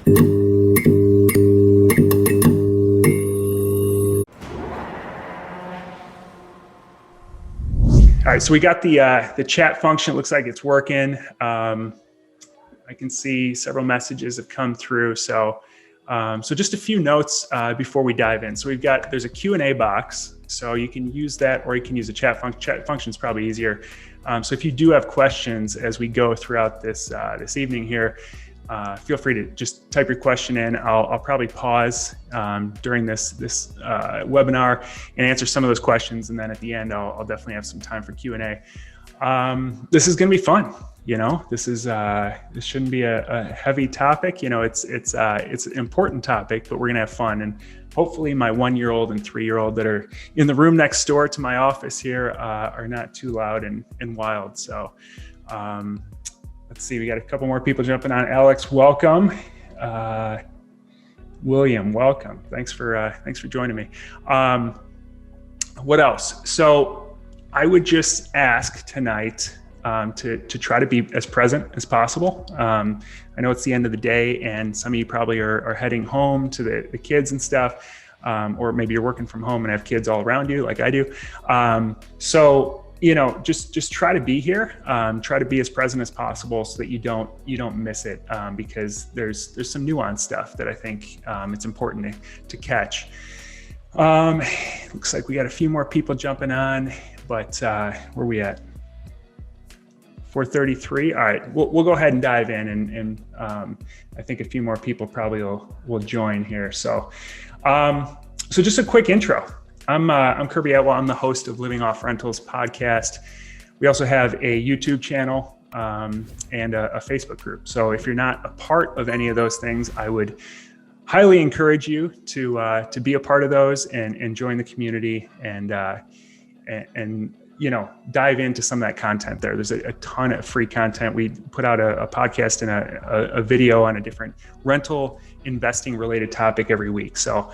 All right, so we got the chat function. It looks like it's working. I can see several messages have come through. So just a few notes before we dive in. So there's a Q&A box. So you can use that, or you can use a chat function. Chat function is probably easier. So if you do have questions as we go throughout this evening here, feel free to just type your question in. I'll probably pause during this webinar and answer some of those questions, and then at the end I'll definitely have some time for Q&A. This is going to be fun. This shouldn't be a heavy topic. It's an important topic, but we're gonna have fun, and hopefully my 1-year-old and 3-year-old that are in the room next door to my office here are not too loud and wild. So let's see, we got a couple more people jumping on. Alex, welcome. William, welcome. Thanks for joining me. What else? So I would just ask tonight to try to be as present as possible. I know it's the end of the day, and some of you probably are heading home to the kids and stuff, or maybe you're working from home and have kids all around you like I do. So just try to be here. Try to be as present as possible so that you don't miss it, because there's some nuanced stuff that I think it's important to catch. Looks like we got a few more people jumping on, but where are we at? 4:33. All right, we'll go ahead and dive in, and I think a few more people probably will join here. So just a quick intro. I'm Kirby Atwell. I'm the host of Living Off Rentals podcast. We also have a YouTube channel and a Facebook group. So if you're not a part of any of those things, I would highly encourage you to be a part of those and join the community and dive into some of that content there. There's a ton of free content. We put out a podcast and a video on a different rental investing related topic every week. So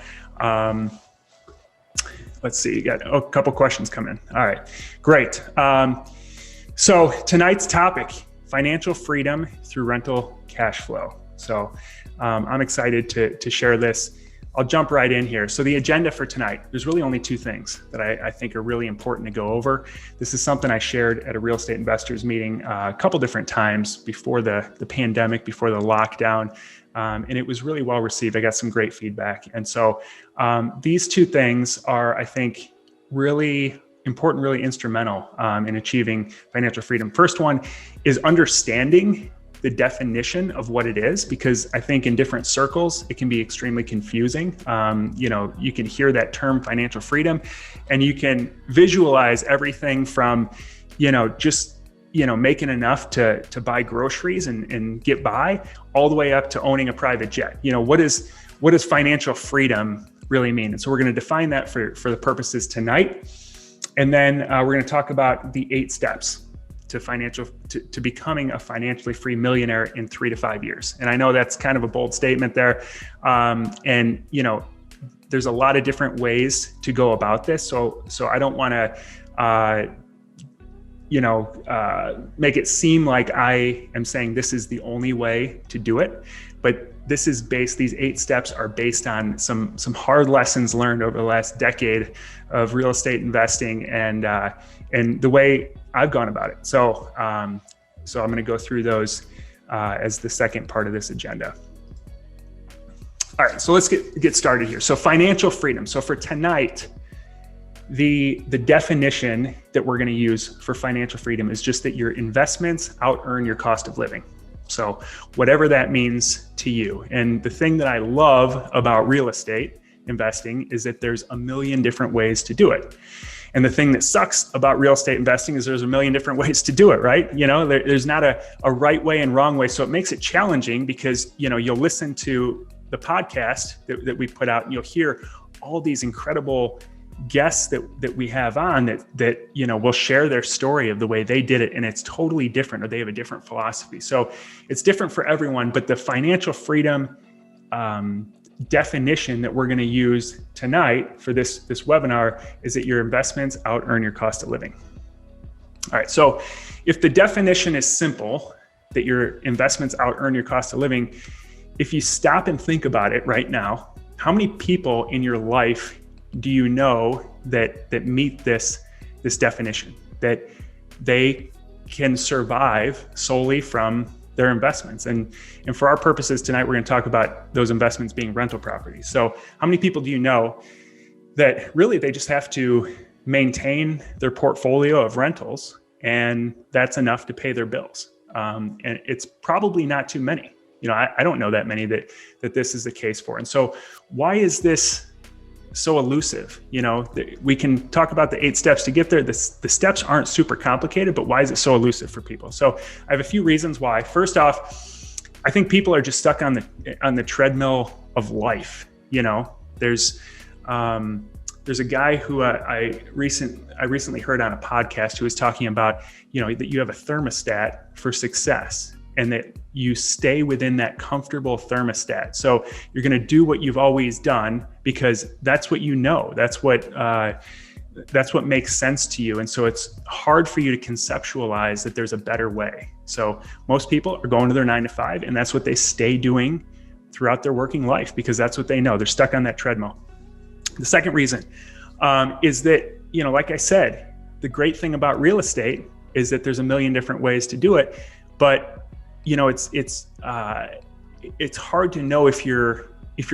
let's see, you got a couple questions come in. All right, great. So tonight's topic, financial freedom through rental cash flow. So I'm excited to share this. I'll jump right in here. So the agenda for tonight, there's really only two things that I think are really important to go over. This is something I shared at a real estate investors meeting a couple different times before the pandemic, before the lockdown, and it was really well received. I got some great feedback. And so these two things are, I think, really important, really instrumental in achieving financial freedom. First one is understanding the definition of what it is, because I think in different circles, it can be extremely confusing. You can hear that term financial freedom and you can visualize everything from, making enough to buy groceries and get by, all the way up to owning a private jet. What does financial freedom really mean? And so we're going to define that for the purposes tonight. And then we're going to talk about the 8 steps to becoming a financially free millionaire in 3 to 5 years. And I know that's kind of a bold statement there. There's a lot of different ways to go about this. So I don't want to, make it seem like I am saying this is the only way to do it, but these 8 steps are based on some hard lessons learned over the last decade of real estate investing and the way I've gone about it. So I'm going to go through those as the second part of this agenda. All right, so let's get started here. So financial freedom. So for tonight, the definition that we're going to use for financial freedom is just that your investments out-earn your cost of living. So whatever that means to you. And the thing that I love about real estate investing is that there's a million different ways to do it. And the thing that sucks about real estate investing is there's a million different ways to do it, right? There's not a right way and wrong way. So it makes it challenging because, you'll listen to the podcast that we put out and you'll hear all these incredible guests that we have on that will share their story of the way they did it. And it's totally different, or they have a different philosophy. So it's different for everyone, but the financial freedom definition that we're going to use tonight for this webinar is that your investments out-earn your cost of living. All right, so if the definition is simple, that your investments out-earn your cost of living, if you stop and think about it right now, how many people in your life do you know that meet this definition, that they can survive solely from their investments? And for our purposes tonight, we're going to talk about those investments being rental properties. So how many people do you know that really they just have to maintain their portfolio of rentals and that's enough to pay their bills? And it's probably not too many. I don't know that many that this is the case for. And so why is this so elusive? We can talk about the 8 steps to get there. The steps aren't super complicated, but why is it so elusive for people? So I have a few reasons why. First off, I think people are just stuck on the treadmill of life. There's a guy who I recently heard on a podcast who was talking about, that you have a thermostat for success and that you stay within that comfortable thermostat. So you're going to do what you've always done because that's what you know. That's what makes sense to you. And so it's hard for you to conceptualize that there's a better way. So most people are going to their 9 to 5 and that's what they stay doing throughout their working life because that's what they know. They're stuck on that treadmill. The second reason is that, like I said, the great thing about real estate is that there's a million different ways to do it, but it's hard to know if you're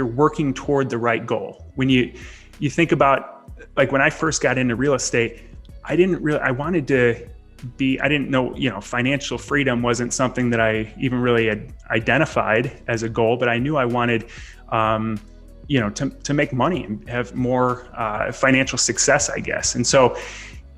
working toward the right goal. When you think about, like, when I first got into real estate, I didn't know, financial freedom wasn't something that I even really had identified as a goal, but I knew I wanted, to make money and have more financial success, I guess. And so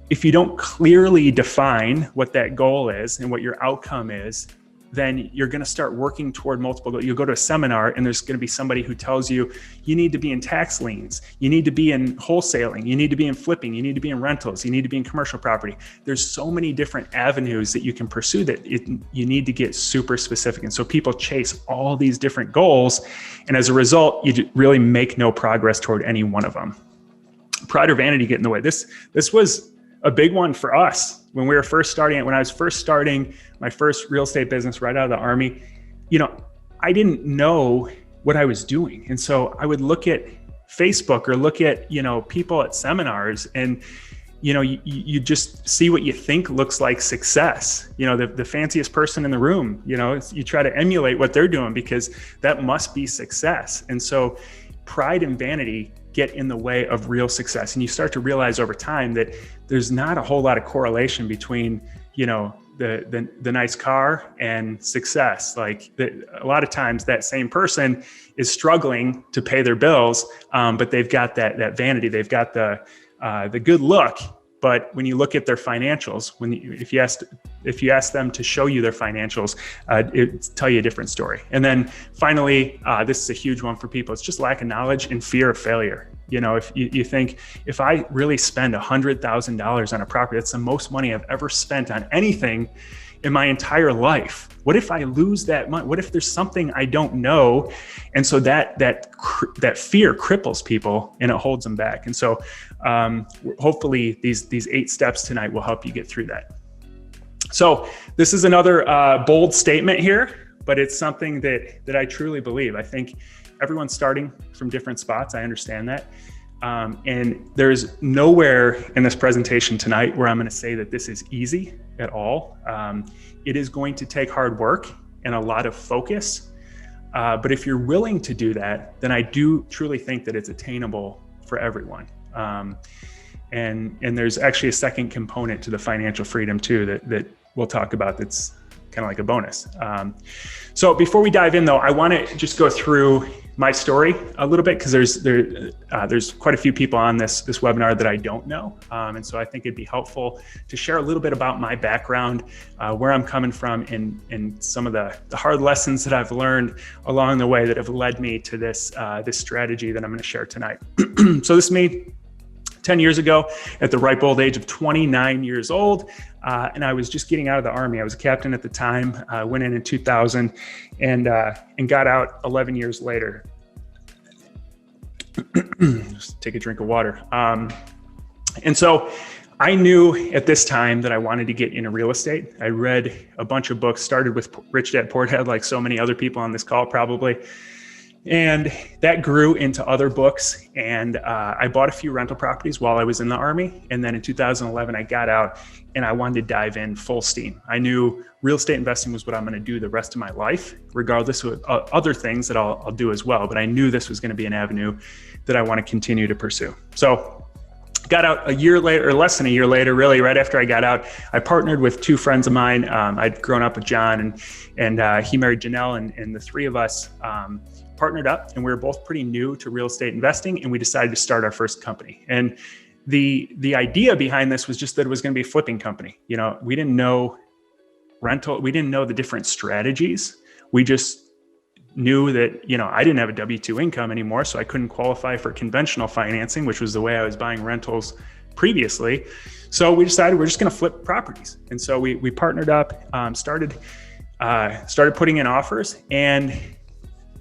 if you don't clearly define what that goal is and what your outcome is, then you're going to start working toward multiple goals. You'll go to a seminar and there's going to be somebody who tells you, you need to be in tax liens, you need to be in wholesaling, you need to be in flipping, you need to be in rentals, you need to be in commercial property. There's so many different avenues that you can pursue that you need to get super specific. And so people chase all these different goals. And as a result, you really make no progress toward any one of them. Pride or vanity get in the way. This was a big one for us when we were first starting. When I was first starting my first real estate business right out of the Army, I didn't know what I was doing. And so I would look at Facebook or look at, people at seminars and, you just see what you think looks like success. The fanciest person in the room, you try to emulate what they're doing because that must be success. And so pride and vanity get in the way of real success. And you start to realize over time that there's not a whole lot of correlation between, the nice car and success. Like a lot of times that same person is struggling to pay their bills, but they've got that vanity, they've got the good look. But when you look at their financials, if you ask them to show you their financials, it tell you a different story. And then finally, this is a huge one for people. It's just lack of knowledge and fear of failure. If you think, if I really spend $100,000 on a property, that's the most money I've ever spent on anything in my entire life. What if I lose that money? What if there's something I don't know? And so that fear cripples people and it holds them back. And so hopefully these 8 steps tonight will help you get through that. So this is another bold statement here, but it's something that I truly believe. I think everyone's starting from different spots. I understand that. And there's nowhere in this presentation tonight where I'm going to say that this is easy at all. It is going to take hard work and a lot of focus. But if you're willing to do that, then I do truly think that it's attainable for everyone. And there's actually a second component to the financial freedom too that we'll talk about that's kind of like a bonus. So before we dive in though, I want to just go through my story a little bit because there's quite a few people on this webinar that I don't know. And so I think it'd be helpful to share a little bit about my background, where I'm coming from and some of the hard lessons that I've learned along the way that have led me to this strategy that I'm going to share tonight. So this is me 10 years ago at the ripe old age of 29 years old. And I was just getting out of the Army. I was a captain at the time, went in 2000 and got out 11 years later. Just take a drink of water. And so I knew at this time that I wanted to get into real estate. I read a bunch of books, started with Rich Dad Poor Dad, like so many other people on this call probably. And that grew into other books. And I bought a few rental properties while I was in the Army. And then in 2011, I got out and I wanted to dive in full steam. I knew real estate investing was what I'm going to do the rest of my life, regardless of other things that I'll do as well. But I knew this was going to be an avenue that I want to continue to pursue. So got out a year later, or less than a year later, really, right after I got out. I partnered with two friends of mine. I'd grown up with John and he married Janelle, and the three of us partnered up, and we were both pretty new to real estate investing, and we decided to start our first company. And the idea behind this was just that it was going to be a flipping company. You know, we didn't know rental, we didn't know the different strategies. We just knew that, you know, I didn't have a W-2 income anymore, so I couldn't qualify for conventional financing, which was the way I was buying rentals previously. So we decided we're just going to flip properties. And so we partnered up, started putting in offers, and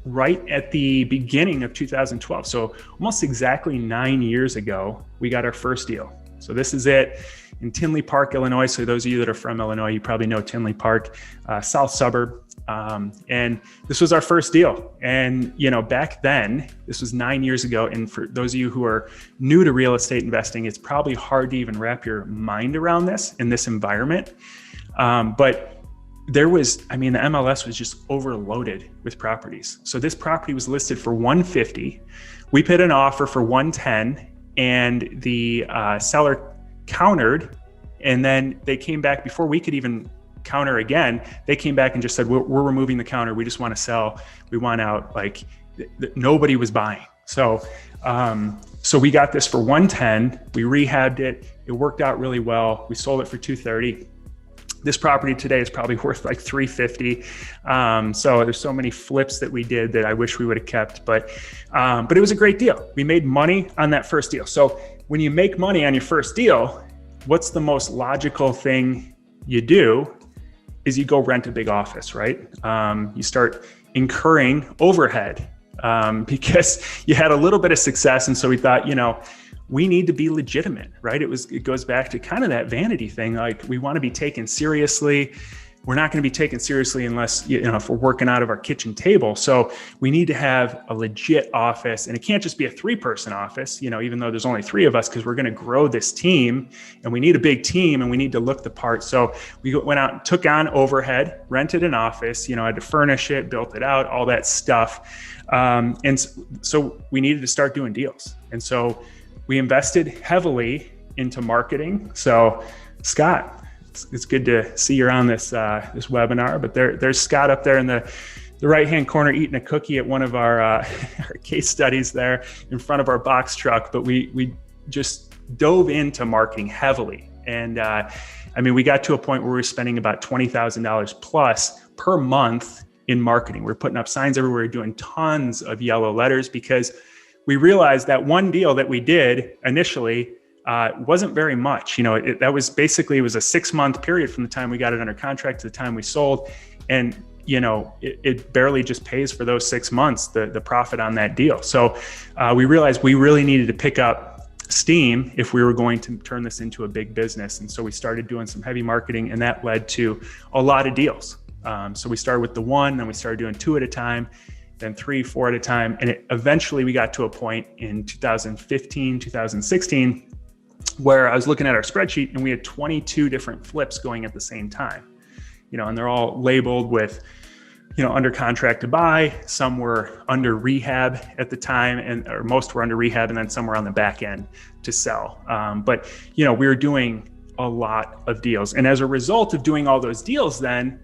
right at the beginning of 2012, so almost exactly 9 years ago, we got our first deal. So this is it in Tinley Park, Illinois. So those of you that are from Illinois, you probably know Tinley Park, south suburb. And this was our first deal. And, you know, back then, this was 9 years ago. And for those of you who are new to real estate investing, it's probably hard to even wrap your mind around this in this environment. But there was, I mean, the MLS was just overloaded with properties. So this property was listed for $150. We put an offer for $110, and the seller countered, and then they came back before we could even counter again. They came back and just said, we're removing the counter. We just want to sell. We want out. Like nobody was buying. So we got this for $110. We rehabbed it. It worked out really well. We sold it for $230. This property today is probably worth like $350. So there's so many flips that we did that I wish we would have kept, but it was a great deal. We made money on that first deal. So when you make money on your first deal, what's the most logical thing you do is you go rent a big office, right? You start incurring overhead because you had a little bit of success. And so we thought, you know, we need to be legitimate, right? It goes back to kind of that vanity thing. Like we want to be taken seriously. We're not going to be taken seriously unless, you know, if we're working out of our kitchen table. So we need to have a legit office, and it can't just be a 3-person office, you know, even though there's only 3 of us, because we're going to grow this team and we need a big team and we need to look the part. So we went out and took on overhead, rented an office, you know, had to furnish it, built it out, all that stuff. And so we needed to start doing deals. And so we invested heavily into marketing. So Scott, it's good to see you're on this webinar, but there's Scott up there in the right-hand corner eating a cookie at one of our case studies there in front of our box truck. But we just dove into marketing heavily. And I mean, we got to a point where we were spending about $20,000 plus per month in marketing. We're putting up signs everywhere, doing tons of yellow letters, because we realized that one deal that we did initially wasn't very much. You know, it was a 6-month period from the time we got it under contract to the time we sold. And, you know, it barely just pays for those 6 months, the profit on that deal. So we realized we really needed to pick up steam if we were going to turn this into a big business. And so we started doing some heavy marketing, and that led to a lot of deals. So we started with the 1, then we started doing 2 at a time, then 3, 4 at a time. And eventually we got to a point in 2015, 2016, where I was looking at our spreadsheet and we had 22 different flips going at the same time, you know, and they're all labeled with, you know, under contract to buy. Some were under rehab at the time, or most were under rehab, and then some were on the back end to sell. But, you know, we were doing a lot of deals. And as a result of doing all those deals, then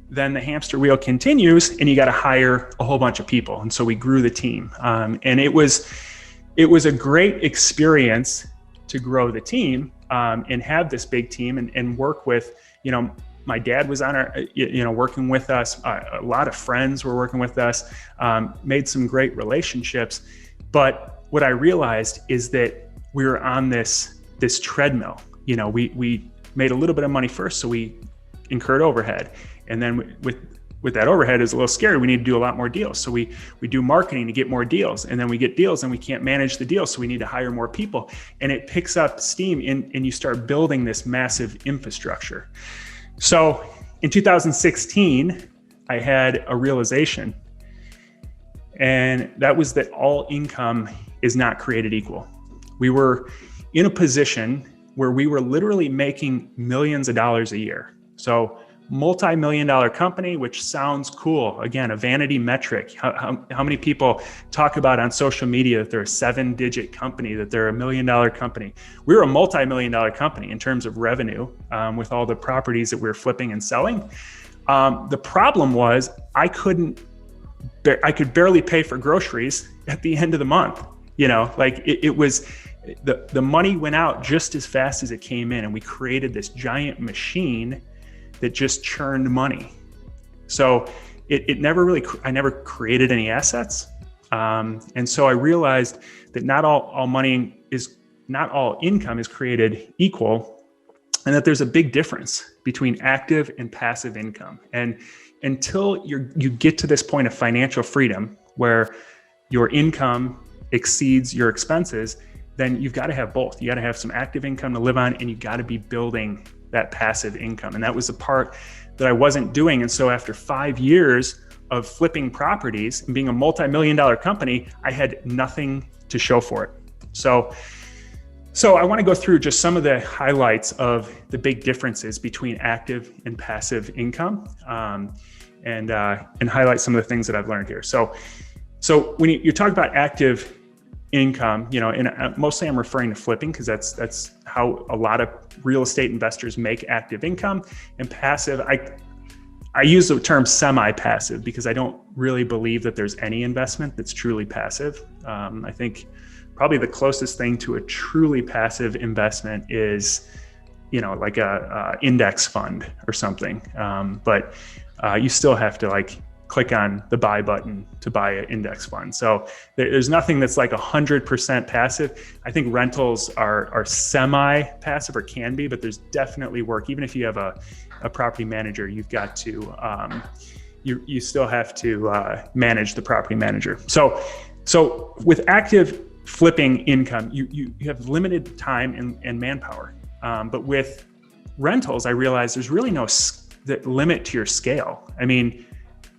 the hamster wheel continues, and you got to hire a whole bunch of people. And so we grew the team. And it was a great experience to grow the team and have this big team and work with, you know, my dad was on our, you know, working with us. A lot of friends were working with us, made some great relationships. But what I realized is that we were on this treadmill. You know, we made a little bit of money first, so we incurred overhead. And then with with that overhead is a little scary. We need to do a lot more deals. So we do marketing to get more deals, and then we get deals and we can't manage the deals. So we need to hire more people, and it picks up steam and you start building this massive infrastructure. So in 2016, I had a realization, and that was that all income is not created equal. We were in a position where we were literally making millions of dollars a year. So multi-million-dollar company, which sounds cool. Again, a vanity metric. How many people talk about on social media that they're a 7-digit company, that they're a $1 million company? We were a multi-million-dollar company in terms of revenue with all the properties that we were flipping and selling. The problem was I could barely pay for groceries at the end of the month. Like it was, the money went out just as fast as it came in, and we created this giant machine that just churned money. So I never created any assets. And so I realized that not all income is created equal, and that there's a big difference between active and passive income. And until you get to this point of financial freedom where your income exceeds your expenses, then you've got to have both. You got to have some active income to live on, and you got to be building that passive income. And that was the part that I wasn't doing. And so after 5 years of flipping properties and being a multi-million-dollar company, I had nothing to show for it. So I want to go through just some of the highlights of the big differences between active and passive income, and highlight some of the things that I've learned here. So when you talk about active income, and mostly I'm referring to flipping because that's how a lot of real estate investors make active income. And passive, I use the term semi-passive because I don't really believe that there's any investment that's truly passive. I think probably the closest thing to a truly passive investment is, like a index fund or something. But you still have to click on the buy button to buy an index fund. So there's nothing that's like 100% passive. I think rentals are semi-passive, or can be, but there's definitely work. Even if you have a property manager, you've got to, you still have to manage the property manager. So with active flipping income, you have limited time and manpower. But with rentals, I realized there's really no limit to your scale. I mean,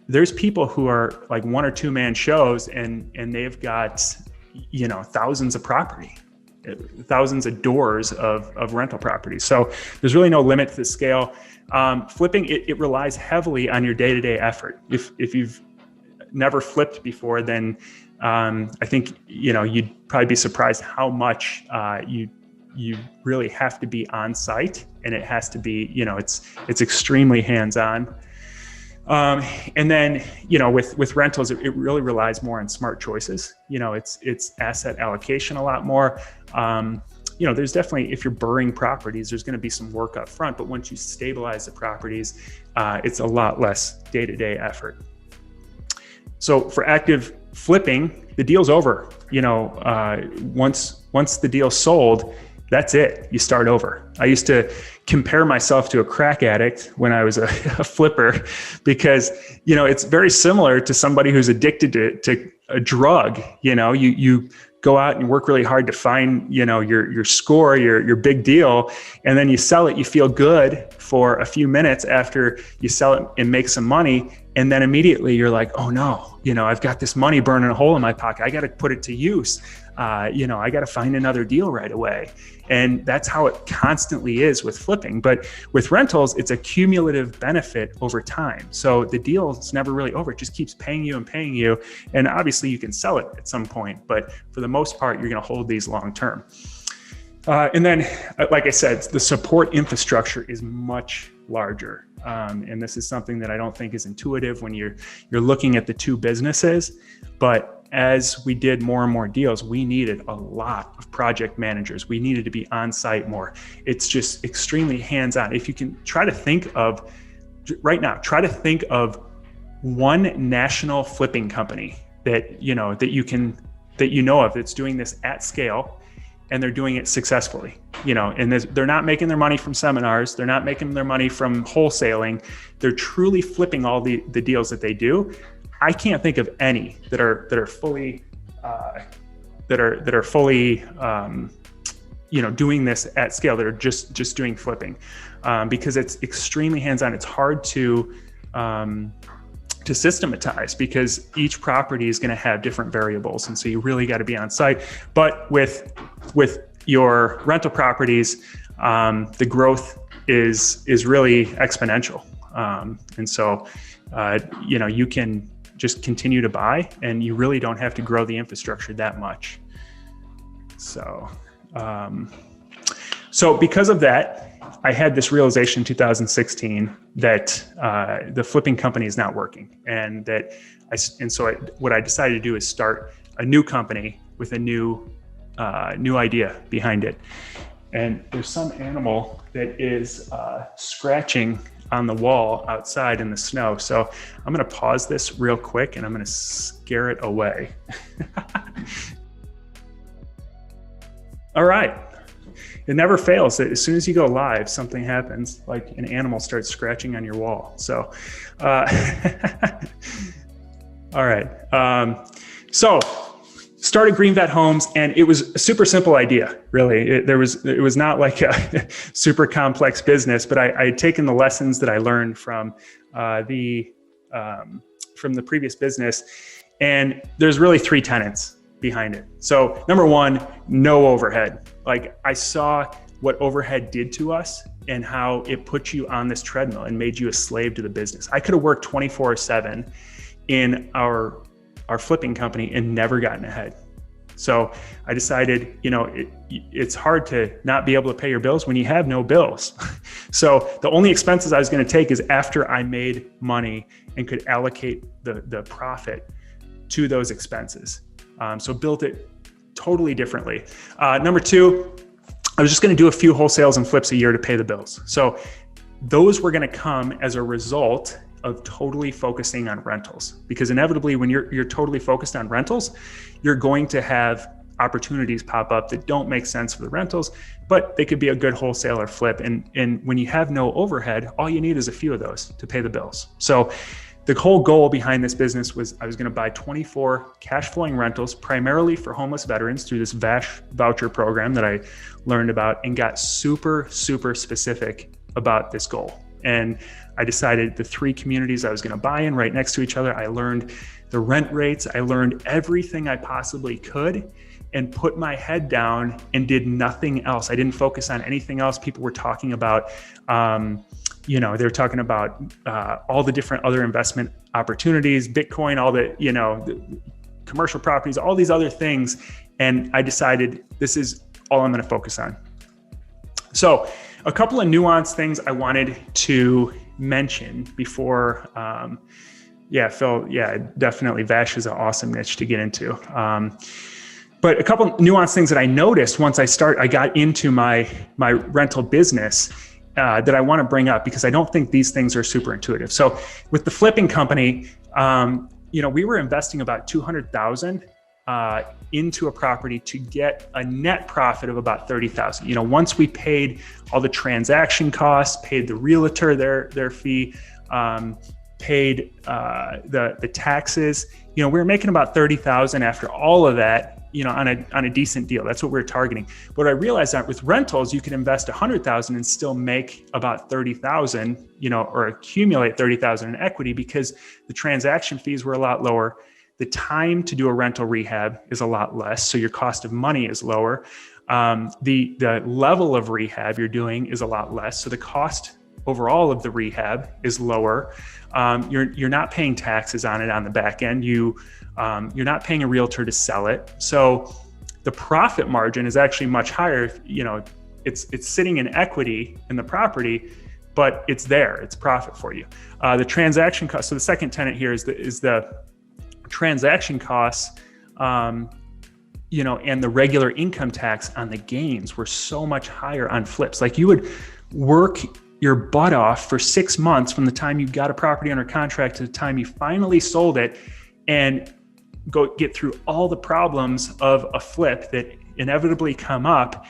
there's people who are like 1 or 2 man shows and they've got, thousands of property, thousands of doors of rental properties. So there's really no limit to the scale. Flipping, it relies heavily on your day-to-day effort. If you've never flipped before, then I think, you'd probably be surprised how much you really have to be on site, and it has to be, it's extremely hands-on. And then, with rentals, it really relies more on smart choices. It's asset allocation a lot more. There's definitely, if you're burring properties, there's going to be some work up front, but once you stabilize the properties, it's a lot less day-to-day effort. So for active flipping, the deal's over. Once the deal's sold, that's it. You start over. I used to compare myself to a crack addict when I was a flipper, because, it's very similar to somebody who's addicted to a drug. You go out and work really hard to find, your score, your big deal. And then you sell it, you feel good for a few minutes after you sell it and make some money. And then immediately you're like, oh no, I've got this money burning a hole in my pocket. I got to put it to use. I got to find another deal right away. And that's how it constantly is with flipping. But with rentals, it's a cumulative benefit over time. So the deal's never really over. It just keeps paying you and paying you. And obviously you can sell it at some point, but for the most part, you're going to hold these long term. And then, like I said, the support infrastructure is much larger. And this is something that I don't think is intuitive when you're looking at the two businesses. But as we did more and more deals, we needed a lot of project managers. We needed to be on site more. It's just extremely hands-on. If you can try to think of one national flipping company that you know of that's doing this at scale, and they're doing it successfully, and they're not making their money from seminars. They're not making their money from wholesaling. They're truly flipping all the deals that they do. I can't think of any that are fully doing this at scale, that are just doing flipping, because it's extremely hands-on. It's hard to systematize, because each property is going to have different variables, and so you really got to be on site. But with your rental properties, the growth is really exponential, and so you can just continue to buy, and you really don't have to grow the infrastructure that much. So because of that, I had this realization in 2016 that the flipping company is not working, and what I decided to do is start a new company with a new idea behind it. And there's some animal that is scratching on the wall outside in the snow. So I'm going to pause this real quick, and I'm going to scare it away. All right. It never fails. As soon as you go live, something happens, like an animal starts scratching on your wall. So, all right. So started Green Vet Homes, and it was a super simple idea, really. It was not like a super complex business, but I had taken the lessons that I learned from the previous business, and there's really 3 tenets behind it. So number 1, no overhead. Like, I saw what overhead did to us and how it put you on this treadmill and made you a slave to the business. I could have worked 24/7 in our flipping company and never gotten ahead. So I decided, it's hard to not be able to pay your bills when you have no bills. So the only expenses I was going to take is after I made money and could allocate the profit to those expenses. So built it totally differently. Number 2, I was just going to do a few wholesales and flips a year to pay the bills. So those were going to come as a result of totally focusing on rentals, because inevitably when you're totally focused on rentals, you're going to have opportunities pop up that don't make sense for the rentals, but they could be a good wholesale or flip. And when you have no overhead, all you need is a few of those to pay the bills. So the whole goal behind this business was I was going to buy 24 cash flowing rentals, primarily for homeless veterans, through this VASH voucher program that I learned about, and got super, super specific about this goal. And I decided the 3 communities I was going to buy in right next to each other. I learned the rent rates. I learned everything I possibly could, and put my head down and did nothing else. I didn't focus on anything else. People were talking about, they were talking about all the different other investment opportunities, Bitcoin, all the commercial properties, all these other things. And I decided this is all I'm going to focus on. So a couple of nuanced things I wanted to mention before, Phil, definitely VASH is an awesome niche to get into. But a couple nuanced things that I noticed once I got into my rental business that I want to bring up, because I don't think these things are super intuitive. So with the flipping company, we were investing about $200,000 into a property to get a net profit of about $30,000. Once we paid all the transaction costs, paid the realtor their fee, paid the taxes, we were making about $30,000 after all of that, on a decent deal. That's what we were targeting. But I realized that with rentals, you can invest $100,000 and still make about $30,000, or accumulate $30,000 in equity, because the transaction fees were a lot lower. The time to do a rental rehab is a lot less, so your cost of money is lower. The level of rehab you're doing is a lot less, so the cost overall of the rehab is lower. You're not paying taxes on it on the back end. You're not paying a realtor to sell it, so the profit margin is actually much higher. It's sitting in equity in the property, but it's there. It's profit for you. The transaction cost. So the second tenet here is the transaction costs, and the regular income tax on the gains were so much higher on flips. Like, you would work your butt off for 6 months from the time you got a property under contract to the time you finally sold it, and go get through all the problems of a flip that inevitably come up,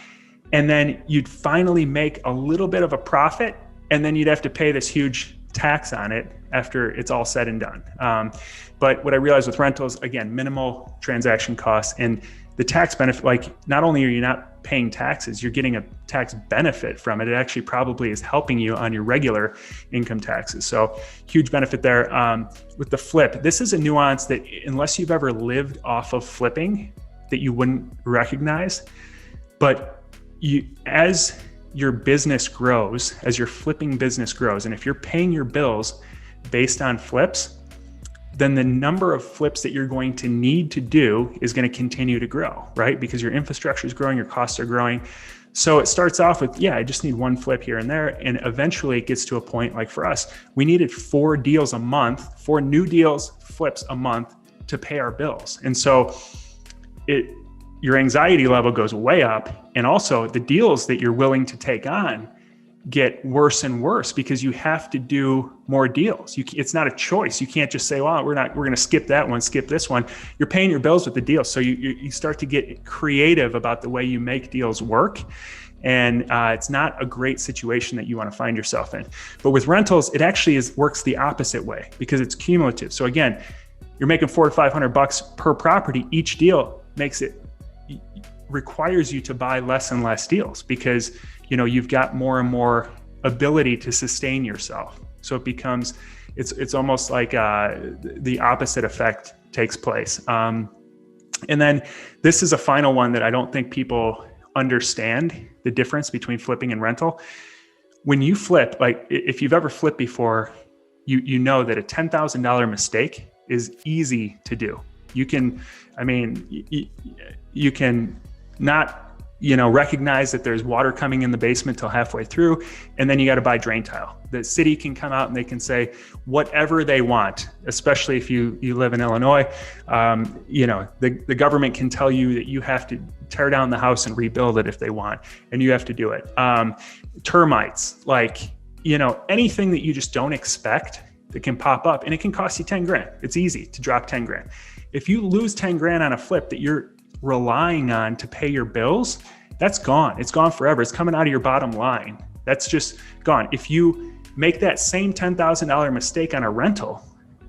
and then you'd finally make a little bit of a profit, and then you'd have to pay this huge tax on it after it's all said and done. But what I realized with rentals, again, minimal transaction costs, and the tax benefit, like not only are you not paying taxes, you're getting a tax benefit from it. It actually probably is helping you on your regular income taxes. So huge benefit there. With the flip, this is a nuance that unless you've ever lived off of flipping, that you wouldn't recognize. But as your business grows, as your flipping business grows, and if you're paying your bills based on flips, then the number of flips that you're going to need to do is going to continue to grow, right? Because your infrastructure is growing, your costs are growing. So it starts off with, yeah, I just need one flip here and there. And eventually it gets to a point, like for us, we needed 4 deals a month, 4 new deals, flips a month to pay our bills. And so your anxiety level goes way up. And also the deals that you're willing to take on get worse and worse because you have to do more deals. It's not a choice. You can't just say, well, we're going to skip that one, skip this one. You're paying your bills with the deals. So you start to get creative about the way you make deals work. And it's not a great situation that you want to find yourself in. But with rentals, it actually works the opposite way because it's cumulative. So again, you're making $400 to $500 per property. Each deal requires you to buy less and less deals because you've got more and more ability to sustain yourself. So it becomes, it's almost like the opposite effect takes place. And then this is a final one that I don't think people understand the difference between flipping and rental. When you flip, like if you've ever flipped before, you know that a $10,000 mistake is easy to do. You can not recognize that there's water coming in the basement till halfway through, and then you got to buy drain tile. The city can come out and they can say whatever they want, especially if you live in Illinois. The government can tell you that you have to tear down the house and rebuild it if they want, and you have to do it. Termites, anything that you just don't expect that can pop up, and it can cost you 10 grand. It's easy to drop 10 grand. If you lose 10 grand on a flip that you're relying on to pay your bills, that's gone. It's gone forever. It's coming out of your bottom line. That's just gone. If you make that same $10,000 mistake on a rental,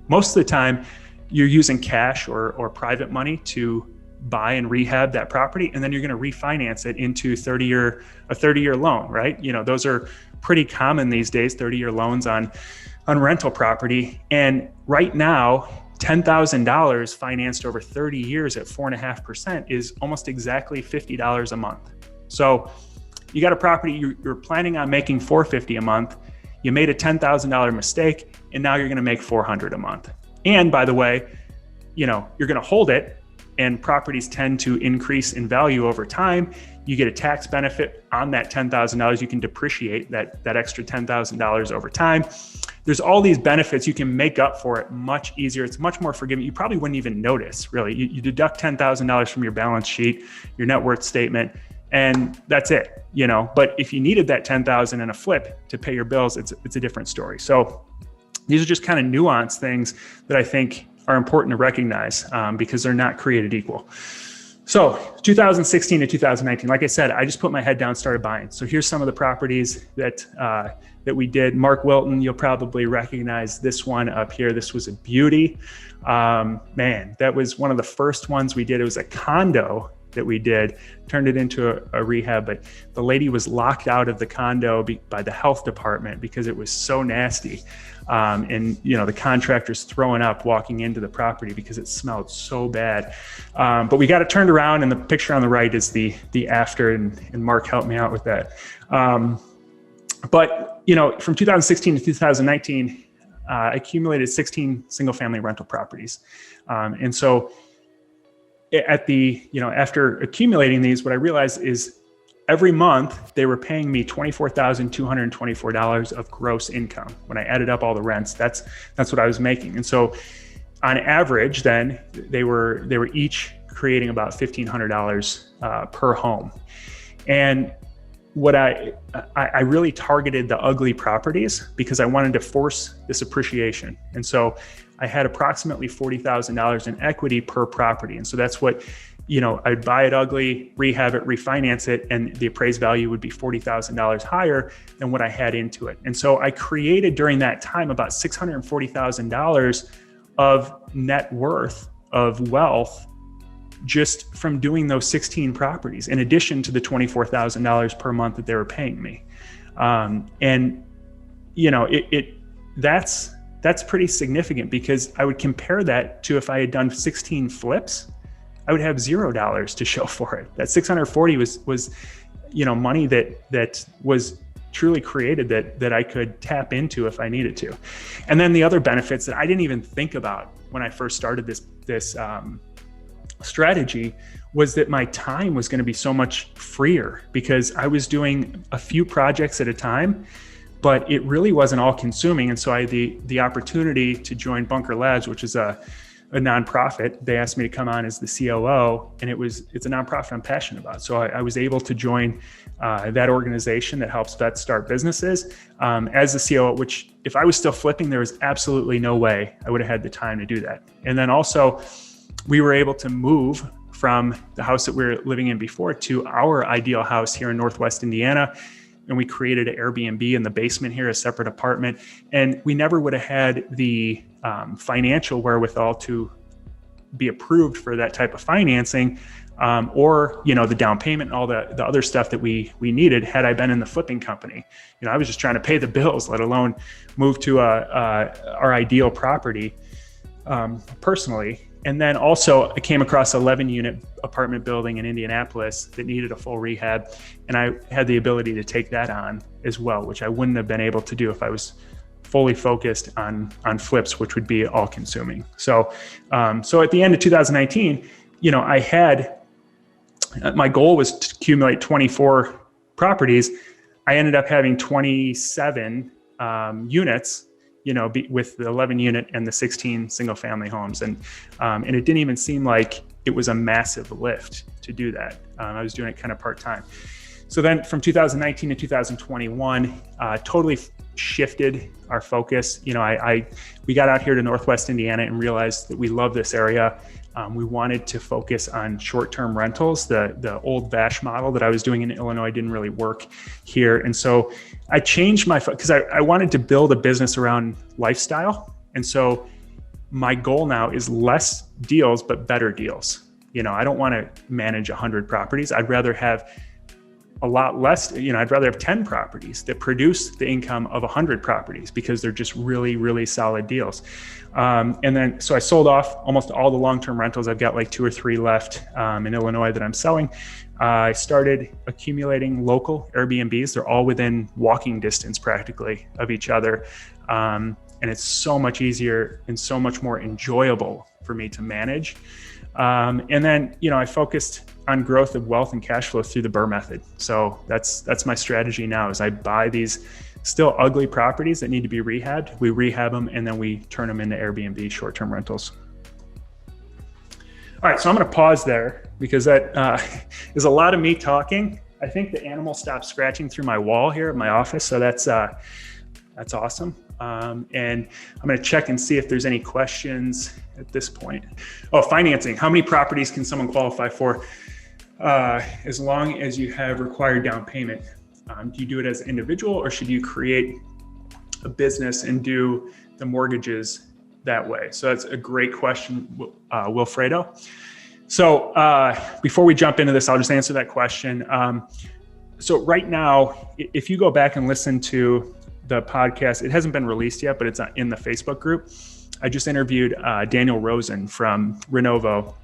most of the time you're using cash or private money to buy and rehab that property, and then you're going to refinance it into a 30-year loan, right? Those are pretty common these days, 30-year loans on rental property. And right now, $10,000 financed over 30 years at 4.5% is almost exactly $50 a month. So you got a property you're planning on making $450 a month. You made a $10,000 mistake, and now you're going to make $400 a month. And by the way, you're going to hold it, and properties tend to increase in value over time. You get a tax benefit on that $10,000. You can depreciate that extra $10,000 over time. There's all these benefits. You can make up for it much easier. It's much more forgiving. You probably wouldn't even notice, really. You deduct $10,000 from your balance sheet, your net worth statement, and that's it. But if you needed that $10,000 in a flip to pay your bills, it's a different story. So these are just kind of nuanced things that I think are important to recognize because they're not created equal. So 2016 to 2019, like I said, I just put my head down, started buying. So here's some of the properties that we did. Mark Wilton, you'll probably recognize this one up here. This was a beauty. Man, that was one of the first ones we did. It was a condo that we did, turned it into a rehab, but the lady was locked out of the condo by the health department because it was so nasty. And the contractor's throwing up walking into the property because it smelled so bad. But we got it turned around, and the picture on the right is the after, and Mark helped me out with that. But from 2016 to 2019, I accumulated 16 single family rental properties. And so after accumulating these, what I realized is every month they were paying me $24,224 of gross income. When I added up all the rents, that's what I was making. And so on average, then they were each creating about $1,500 per home. And what I really targeted the ugly properties because I wanted to force this appreciation. And so I had approximately $40,000 in equity per property. And so that's what I'd buy it ugly, rehab it, refinance it, and the appraised value would be $40,000 higher than what I had into it. And so I created during that time about $640,000 of net worth of wealth just from doing those 16 properties, in addition to the $24,000 per month that they were paying me. That's pretty significant, because I would compare that to if I had done 16 flips, I would have $0 to show for it. That 640 was money that was truly created that I could tap into if I needed to. And then the other benefits that I didn't even think about when I first started this strategy was that my time was going to be so much freer, because I was doing a few projects at a time, but it really wasn't all consuming. And so I had the opportunity to join Bunker Labs, which is a nonprofit. They asked me to come on as the COO, and it's a nonprofit I'm passionate about. So I was able to join that organization that helps vets start businesses as the COO, which if I was still flipping, there was absolutely no way I would have had the time to do that. And then also we were able to move from the house that we were living in before to our ideal house here in Northwest Indiana. And we created an Airbnb in the basement here, a separate apartment. And we never would have had the financial wherewithal to be approved for that type of financing, or the down payment and all the other stuff that we needed had I been in the flipping company. I was just trying to pay the bills, let alone move to our ideal property personally. And then also I came across 11-unit apartment building in Indianapolis that needed a full rehab. And I had the ability to take that on as well, which I wouldn't have been able to do if I was fully focused on flips, which would be all consuming. So at the end of 2019, I had, my goal was to accumulate 24 properties. I ended up having 27 units, with the 11 unit and the 16 single family homes. And it didn't even seem like it was a massive lift to do that. I was doing it kind of part-time. So then from 2019 to 2021, totally shifted our focus. We got out here to Northwest Indiana and realized that we love this area. We wanted to focus on short-term rentals. The old VASH model that I was doing in Illinois didn't really work here. And so I changed because I wanted to build a business around lifestyle. And so my goal now is less deals, but better deals. I don't want to manage 100 properties. I'd rather have a lot less, I'd rather have 10 properties that produce the income of 100 properties, because they're just really, really solid deals. And then, so I sold off almost all the long-term rentals. I've got like 2 or 3 left in Illinois that I'm selling. I started accumulating local Airbnbs. They're all within walking distance practically of each other. And it's so much easier and so much more enjoyable for me to manage. And then, I focused on growth of wealth and cash flow through the BRRRR method. So that's my strategy now, is I buy these still ugly properties that need to be rehabbed. We rehab them, and then we turn them into Airbnb short-term rentals. All right, so I'm going to pause there, because that is a lot of me talking. I think the animal stopped scratching through my wall here at my office. So that's awesome. And I'm going to check and see if there's any questions at this point. Oh, financing. How many properties can someone qualify for as long as you have required down payment? Do you do it as an individual, or should you create a business and do the mortgages that way? So that's a great question, Wilfredo. So before we jump into this, I'll just answer that question. So right now, if you go back and listen to the podcast, it hasn't been released yet, but it's in the Facebook group. I just interviewed Daniel Rosen from Renovo.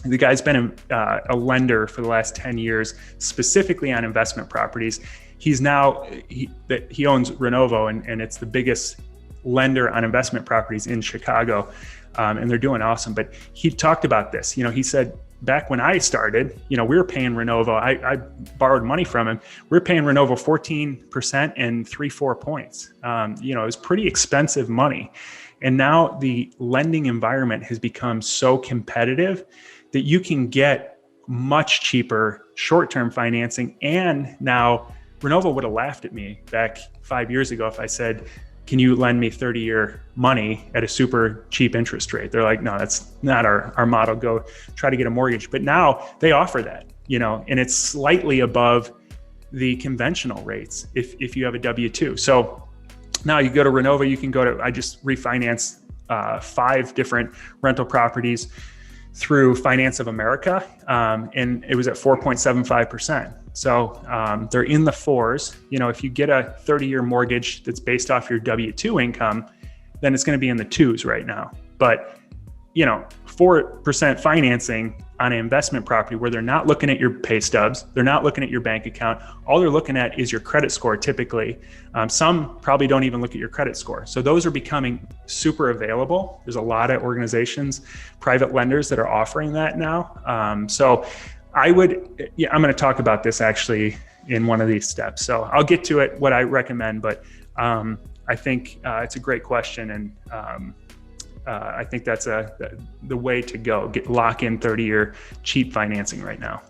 The guy's been a lender for the last 10 years, specifically on investment properties. He owns Renovo, and it's the biggest lender on investment properties in Chicago, and they're doing awesome. But he talked about this. He said, back when I started, we were paying Renovo. I borrowed money from him. We were paying Renovo 14% and 3-4 points. It was pretty expensive money. And now the lending environment has become so competitive that you can get much cheaper short-term financing. And now Renovo would have laughed at me back 5 years ago if I said, can you lend me 30-year money at a super cheap interest rate? They're like, no, that's not our model. Go try to get a mortgage. But now they offer that, and it's slightly above the conventional rates if you have a W-2. So now you go to Renova, you can I just refinanced 5 different rental properties through Finance of America, and it was at 4.75%. So they're in the 4s. If you get a 30-year mortgage that's based off your W-2 income, then it's going to be in the 2s right now. But 4% financing on an investment property where they're not looking at your pay stubs, they're not looking at your bank account. All they're looking at is your credit score typically. Some probably don't even look at your credit score. So those are becoming super available. There's a lot of organizations, private lenders that are offering that now. So I'm going to talk about this actually in one of these steps. So I'll get to it, what I recommend, but I think it's a great question. And I think that's the way to go. Lock in 30-year cheap financing right now.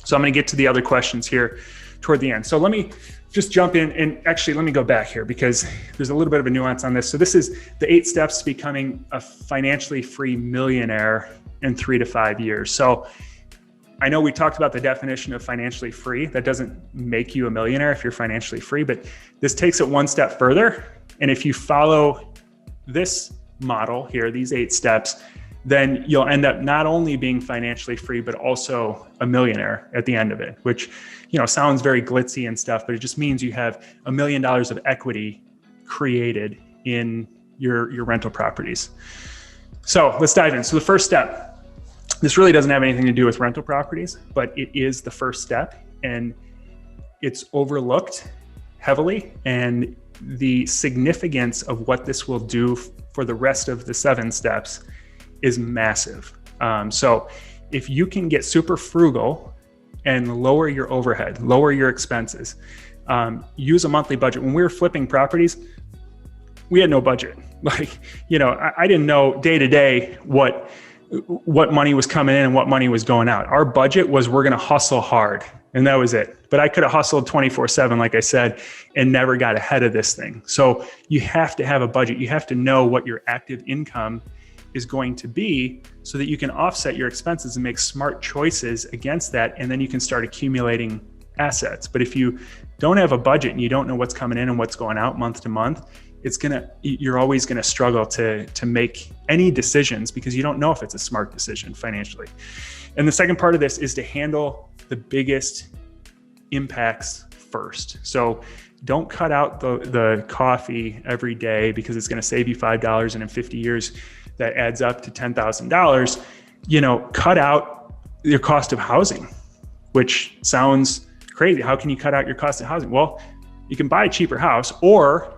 So I'm going to get to the other questions here toward the end. So let me just jump in, and actually let me go back here because there's a little bit of a nuance on this. So this is the 8 steps to becoming a financially free millionaire in 3 to 5 years. So I know we talked about the definition of financially free. That doesn't make you a millionaire if you're financially free, but this takes it one step further. And if you follow this model here, these 8 steps, then you'll end up not only being financially free, but also a millionaire at the end of it, which, sounds very glitzy and stuff, but it just means you have $1 million of equity created in your rental properties. So let's dive in. So the first step, this really doesn't have anything to do with rental properties, but it is the first step, and it's overlooked heavily. And the significance of what this will do for the rest of the 7 steps is massive. So if you can get super frugal and lower your overhead, lower your expenses, use a monthly budget. When we were flipping properties, we had no budget. I didn't know day to day what money was coming in and what money was going out. Our budget was, we're going to hustle hard. And that was it. But I could have hustled 24/7, like I said, and never got ahead of this thing. So you have to have a budget. You have to know what your active income is going to be so that you can offset your expenses and make smart choices against that. And then you can start accumulating assets. But if you don't have a budget and you don't know what's coming in and what's going out month to month, you're always going to struggle to make any decisions because you don't know if it's a smart decision financially. And the second part of this is to handle the biggest impacts first. So don't cut out the coffee every day because it's going to save you $5, and in 50 years that adds up to $10,000. Cut out your cost of housing, which sounds crazy. How can you cut out your cost of housing? Well, you can buy a cheaper house, or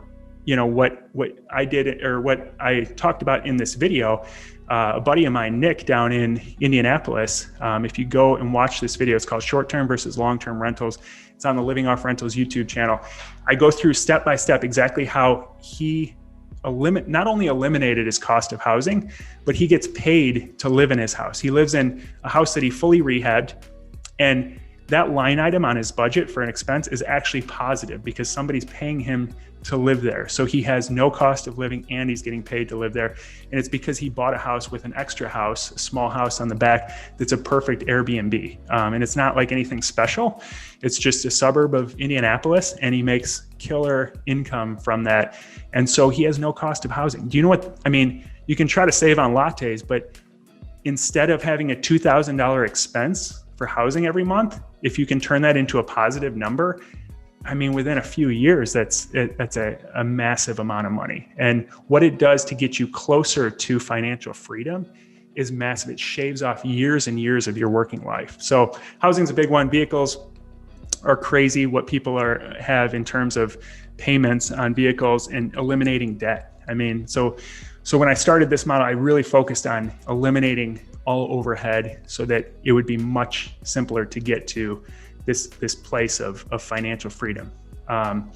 what I did, or what I talked about in this video. A buddy of mine, Nick, down in Indianapolis, if you go and watch this video, it's called Short-Term versus Long-Term Rentals. It's on the Living Off Rentals YouTube channel. I go through step by step exactly how he not only eliminated his cost of housing, but he gets paid to live in his house. He lives in a house that he fully rehabbed, and that line item on his budget for an expense is actually positive because somebody's paying him to live there. So he has no cost of living and he's getting paid to live there. And it's because he bought a house with an extra house, a small house on the back that's a perfect Airbnb. And it's not like anything special. It's just a suburb of Indianapolis, and he makes killer income from that. And so he has no cost of housing. Do you know what I mean? You can try to save on lattes, but instead of having a $2,000 expense for housing every month, if you can turn that into a positive number, within a few years, that's a massive amount of money. And what it does to get you closer to financial freedom is massive. It shaves off years and years of your working life. So housing's a big one. Vehicles are crazy what people have in terms of payments on vehicles and eliminating debt. So when I started this model, I really focused on eliminating all overhead so that it would be much simpler to get to this place of financial freedom. And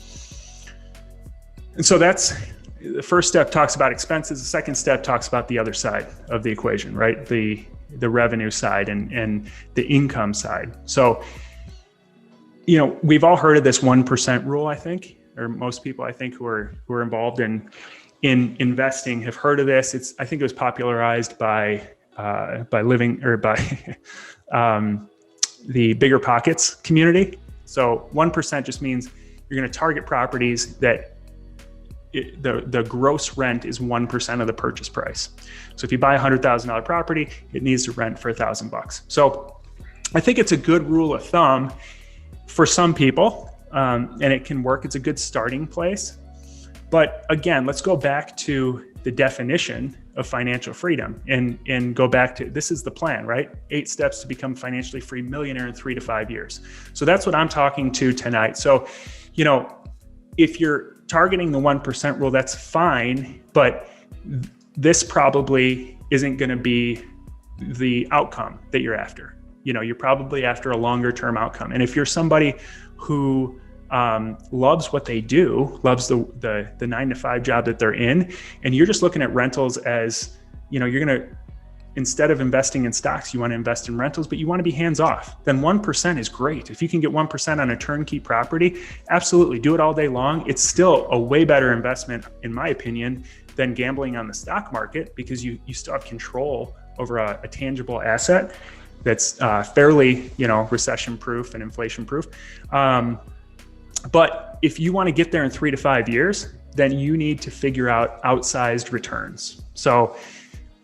so that's the first step, talks about expenses. The second step talks about the other side of the equation, right? The revenue side and the income side. So, we've all heard of this 1% rule, I think. or most people I think who are involved in investing have heard of this. I think it was popularized by the Bigger Pockets community. So 1% just means you're going to target properties that the gross rent is 1% of the purchase price. So if you buy a $100,000 property, it needs to rent for $1,000. So I think it's a good rule of thumb for some people, and it can work. It's a good starting place. But again, let's go back to the definition of financial freedom and go back to, this is the plan, right? 8 steps to become financially free millionaire in 3 to 5 years. So that's what I'm talking to tonight. So, if you're targeting the 1% rule, that's fine, but this probably isn't going to be the outcome that you're after. You're probably after a longer term outcome. And if you're somebody who loves what they do, loves the 9 to 5 job that they're in, and you're just looking at rentals as, you're going to, instead of investing in stocks, you want to invest in rentals, but you want to be hands off, then 1% is great. If you can get 1% on a turnkey property, absolutely do it all day long. It's still a way better investment, in my opinion, than gambling on the stock market, because you still have control over a tangible asset that's fairly, recession proof and inflation proof. But if you want to get there in 3 to 5 years, then you need to figure out outsized returns. So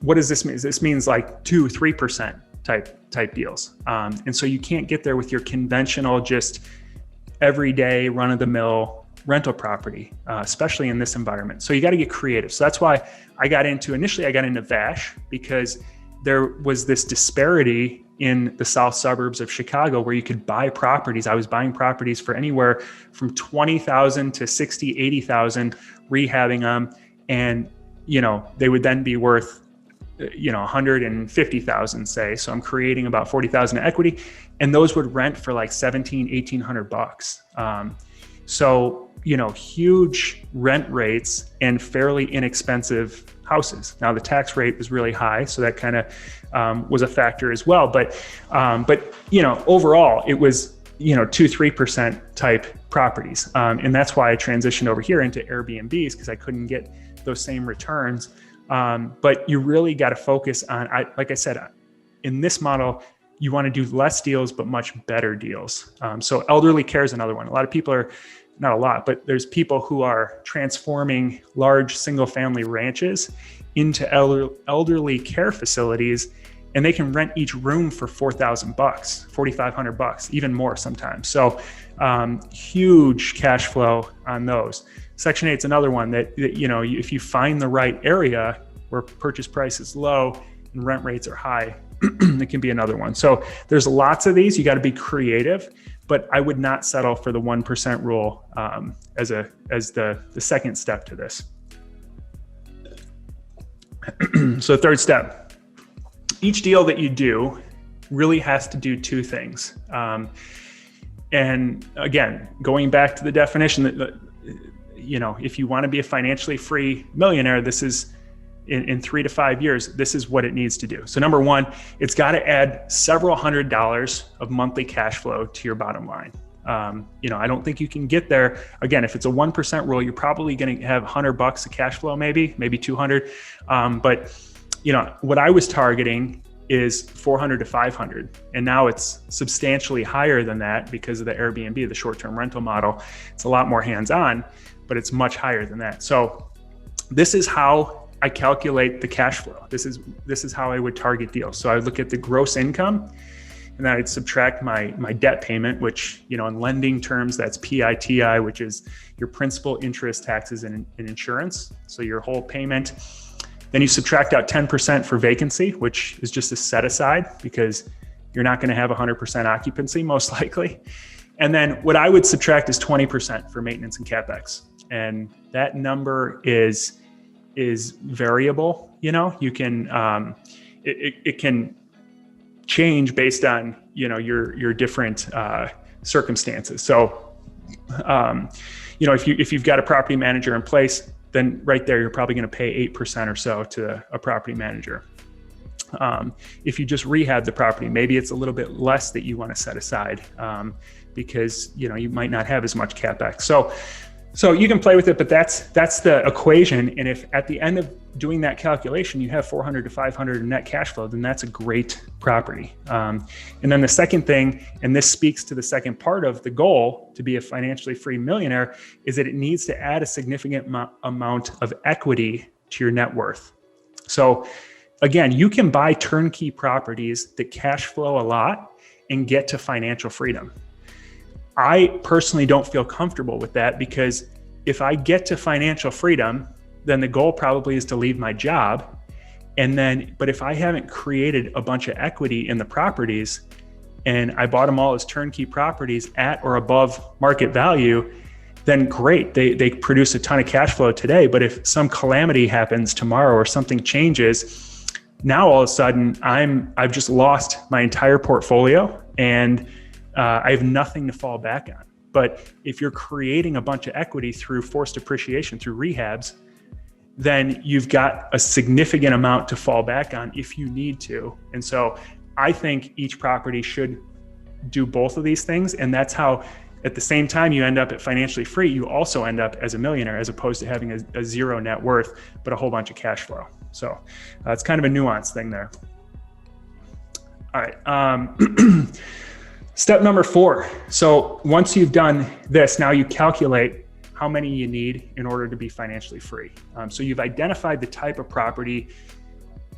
what does this mean? This means like 2-3% type deals. And so you can't get there with your conventional, just everyday run-of-the-mill rental property, especially in this environment. So you got to get creative. So that's why initially I got into VASH, because there was this disparity in the south suburbs of Chicago where you could buy properties. I was buying properties for anywhere from $20,000 to $60,000, $80,000, rehabbing them. And, they would then be worth, $150,000, say. So I'm creating about $40,000 of equity, and those would rent for like $1,700-1,800. So, huge rent rates and fairly inexpensive houses. Now the tax rate is really high, so that kind of was a factor as well. But overall, it was 2-3% type properties, and that's why I transitioned over here into Airbnbs, because I couldn't get those same returns. But you really got to focus on, like I said, in this model, you want to do less deals but much better deals. So elderly care is another one. A lot of people are, not a lot, but there's people who are transforming large single family ranches into elderly care facilities, and they can rent each room for $4,000, $4,500, even more sometimes. So huge cash flow on those. Section 8 is another one that if you find the right area where purchase price is low and rent rates are high, it can be another one. So there's lots of these. You got to be creative, but I would not settle for the 1% rule as the second step to this. So third step, each deal that you do really has to do 2 things. And again, going back to the definition that, if you want to be a financially free millionaire, this is in 3 to 5 years, this is what it needs to do. So number one, it's got to add several $100s of monthly cash flow to your bottom line. I don't think you can get there. Again, if it's a 1% rule, you're probably going to have $100 of cash flow, maybe 200. But what I was targeting is 400 to 500. And now it's substantially higher than that because of the Airbnb, the short-term rental model. It's a lot more hands-on, but it's much higher than that. So this is how I calculate the cash flow. This is how I would target deals. So I would look at the gross income, and then I'd subtract my debt payment, which, in lending terms, that's PITI, which is your principal, interest, taxes, and insurance. So your whole payment. Then you subtract out 10% for vacancy, which is just a set aside because you're not going to have 100% occupancy, most likely. And then what I would subtract is 20% for maintenance and CapEx. And that number is variable. You can, it can change based on, your different circumstances. So, if you've got a property manager in place, then right there, you're probably going to pay 8% or so to a property manager. If you just rehab the property, maybe it's a little bit less that you want to set aside because, you might not have as much CapEx. So So you can play with it, but that's the equation. And if at the end of doing that calculation, you have 400 to 500 in net cash flow, then that's a great property. And then the second thing, and this speaks to the second part of the goal to be a financially free millionaire, is that it needs to add a significant amount of equity to your net worth. So again, you can buy turnkey properties that cash flow a lot and get to financial freedom. I personally don't feel comfortable with that, because if I get to financial freedom, then the goal probably is to leave my job. But if I haven't created a bunch of equity in the properties and I bought them all as turnkey properties at or above market value, then great, they produce a ton of cash flow today. But if some calamity happens tomorrow or something changes, now all of a sudden I've just lost my entire portfolio and I have nothing to fall back on. But if you're creating a bunch of equity through forced appreciation, through rehabs, then you've got a significant amount to fall back on if you need to. And so I think each property should do both of these things. And that's how, at the same time you end up at financially free, you also end up as a millionaire, as opposed to having a zero net worth, but a whole bunch of cash flow. So it's kind of a nuanced thing there. All right. Step number 4. So once you've done this, now you calculate how many you need in order to be financially free. So you've identified the type of property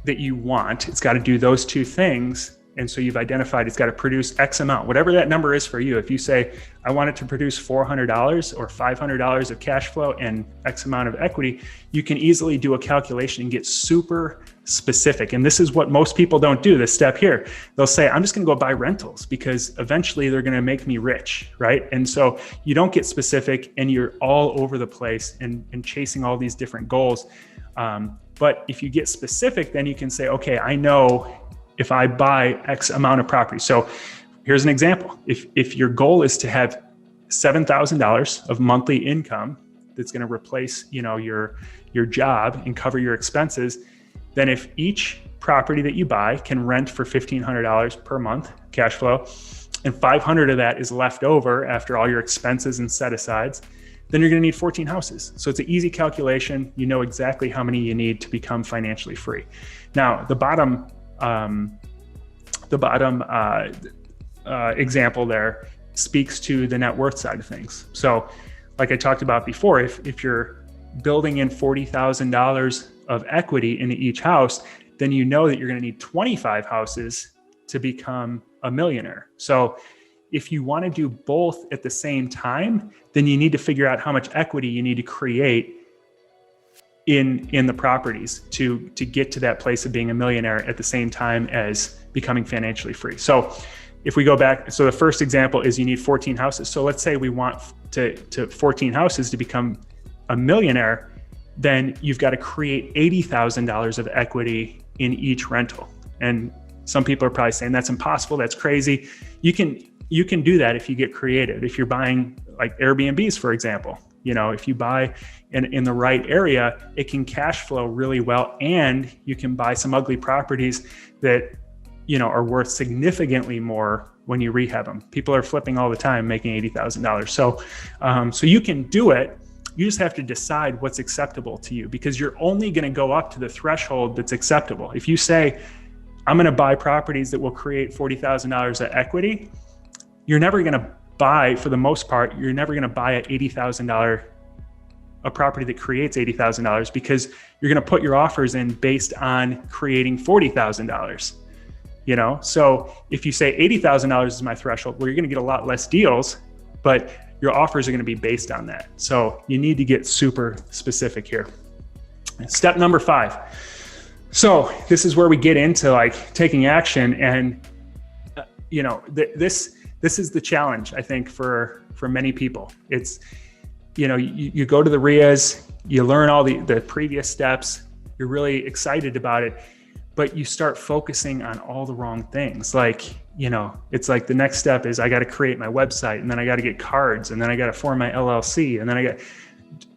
that you want. It's got to do those two things. And so you've identified it's got to produce X amount, whatever that number is for you. If you say, I want it to produce $400 or $500 of cash flow and X amount of equity, you can easily do a calculation and get super specific. And this is what most people don't do, this step here. They'll say, I'm just going to go buy rentals because eventually they're going to make me rich, right? And so you don't get specific and you're all over the place and chasing all these different goals. But if you get specific, then you can say, okay, I know if I buy X amount of property. So here's an example. If your goal is to have $7,000 of monthly income that's going to replace, your job and cover your expenses, then if each property that you buy can rent for $1,500 per month cash flow, and 500 of that is left over after all your expenses and set asides, then you're going to need 14 houses. So it's an easy calculation. You know exactly how many you need to become financially free. Now, the bottom example there speaks to the net worth side of things. So like I talked about before, if you're building in $40,000 of equity into each house, then you know that you're going to need 25 houses to become a millionaire. So if you want to do both at the same time, then you need to figure out how much equity you need to create in the properties to get to that place of being a millionaire at the same time as becoming financially free. So if we go back, so the first example is you need 14 houses. So let's say we want to 14 houses to become a millionaire, then you've got to create $80,000 of equity in each rental. And some people are probably saying that's impossible, that's crazy. You can do that if you get creative. If you're buying like Airbnbs, for example, if you buy in the right area, it can cash flow really well, and you can buy some ugly properties that are worth significantly more when you rehab them. People are flipping all the time, making $80,000. So you can do it. You just have to decide what's acceptable to you, because you're only going to go up to the threshold that's acceptable. If you say, I'm going to buy properties that will create $40,000 of equity, you're never going to buy, for the most part, you're never going to buy at $80,000, a property that creates $80,000, because you're going to put your offers in based on creating $40,000. So if you say $80,000 is my threshold, well, you're going to get a lot less deals, but your offers are going to be based on that. So you need to get super specific here. Step number 5. So this is where we get into like taking action, and this is the challenge, I think, for many people. It's, you go to the RIAs, you learn all the previous steps, you're really excited about it, but you start focusing on all the wrong things. Like, it's like the next step is I got to create my website, and then I got to get cards, and then I got to form my LLC, and then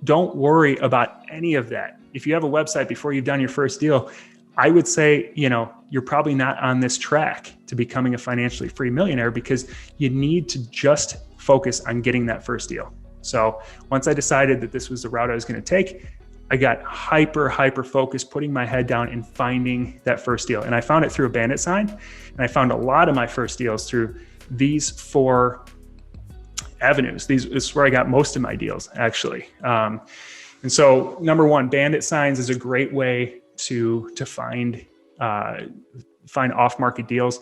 don't worry about any of that. If you have a website before you've done your first deal, I would say, you're probably not on this track to becoming a financially free millionaire, because you need to just focus on getting that first deal. So once I decided that this was the route I was going to take, I got hyper focused, putting my head down and finding that first deal. And I found it through a bandit sign. And I found a lot of my first deals through these 4 avenues. This is where I got most of my deals, actually. And so number 1, bandit signs is a great way to find off-market deals.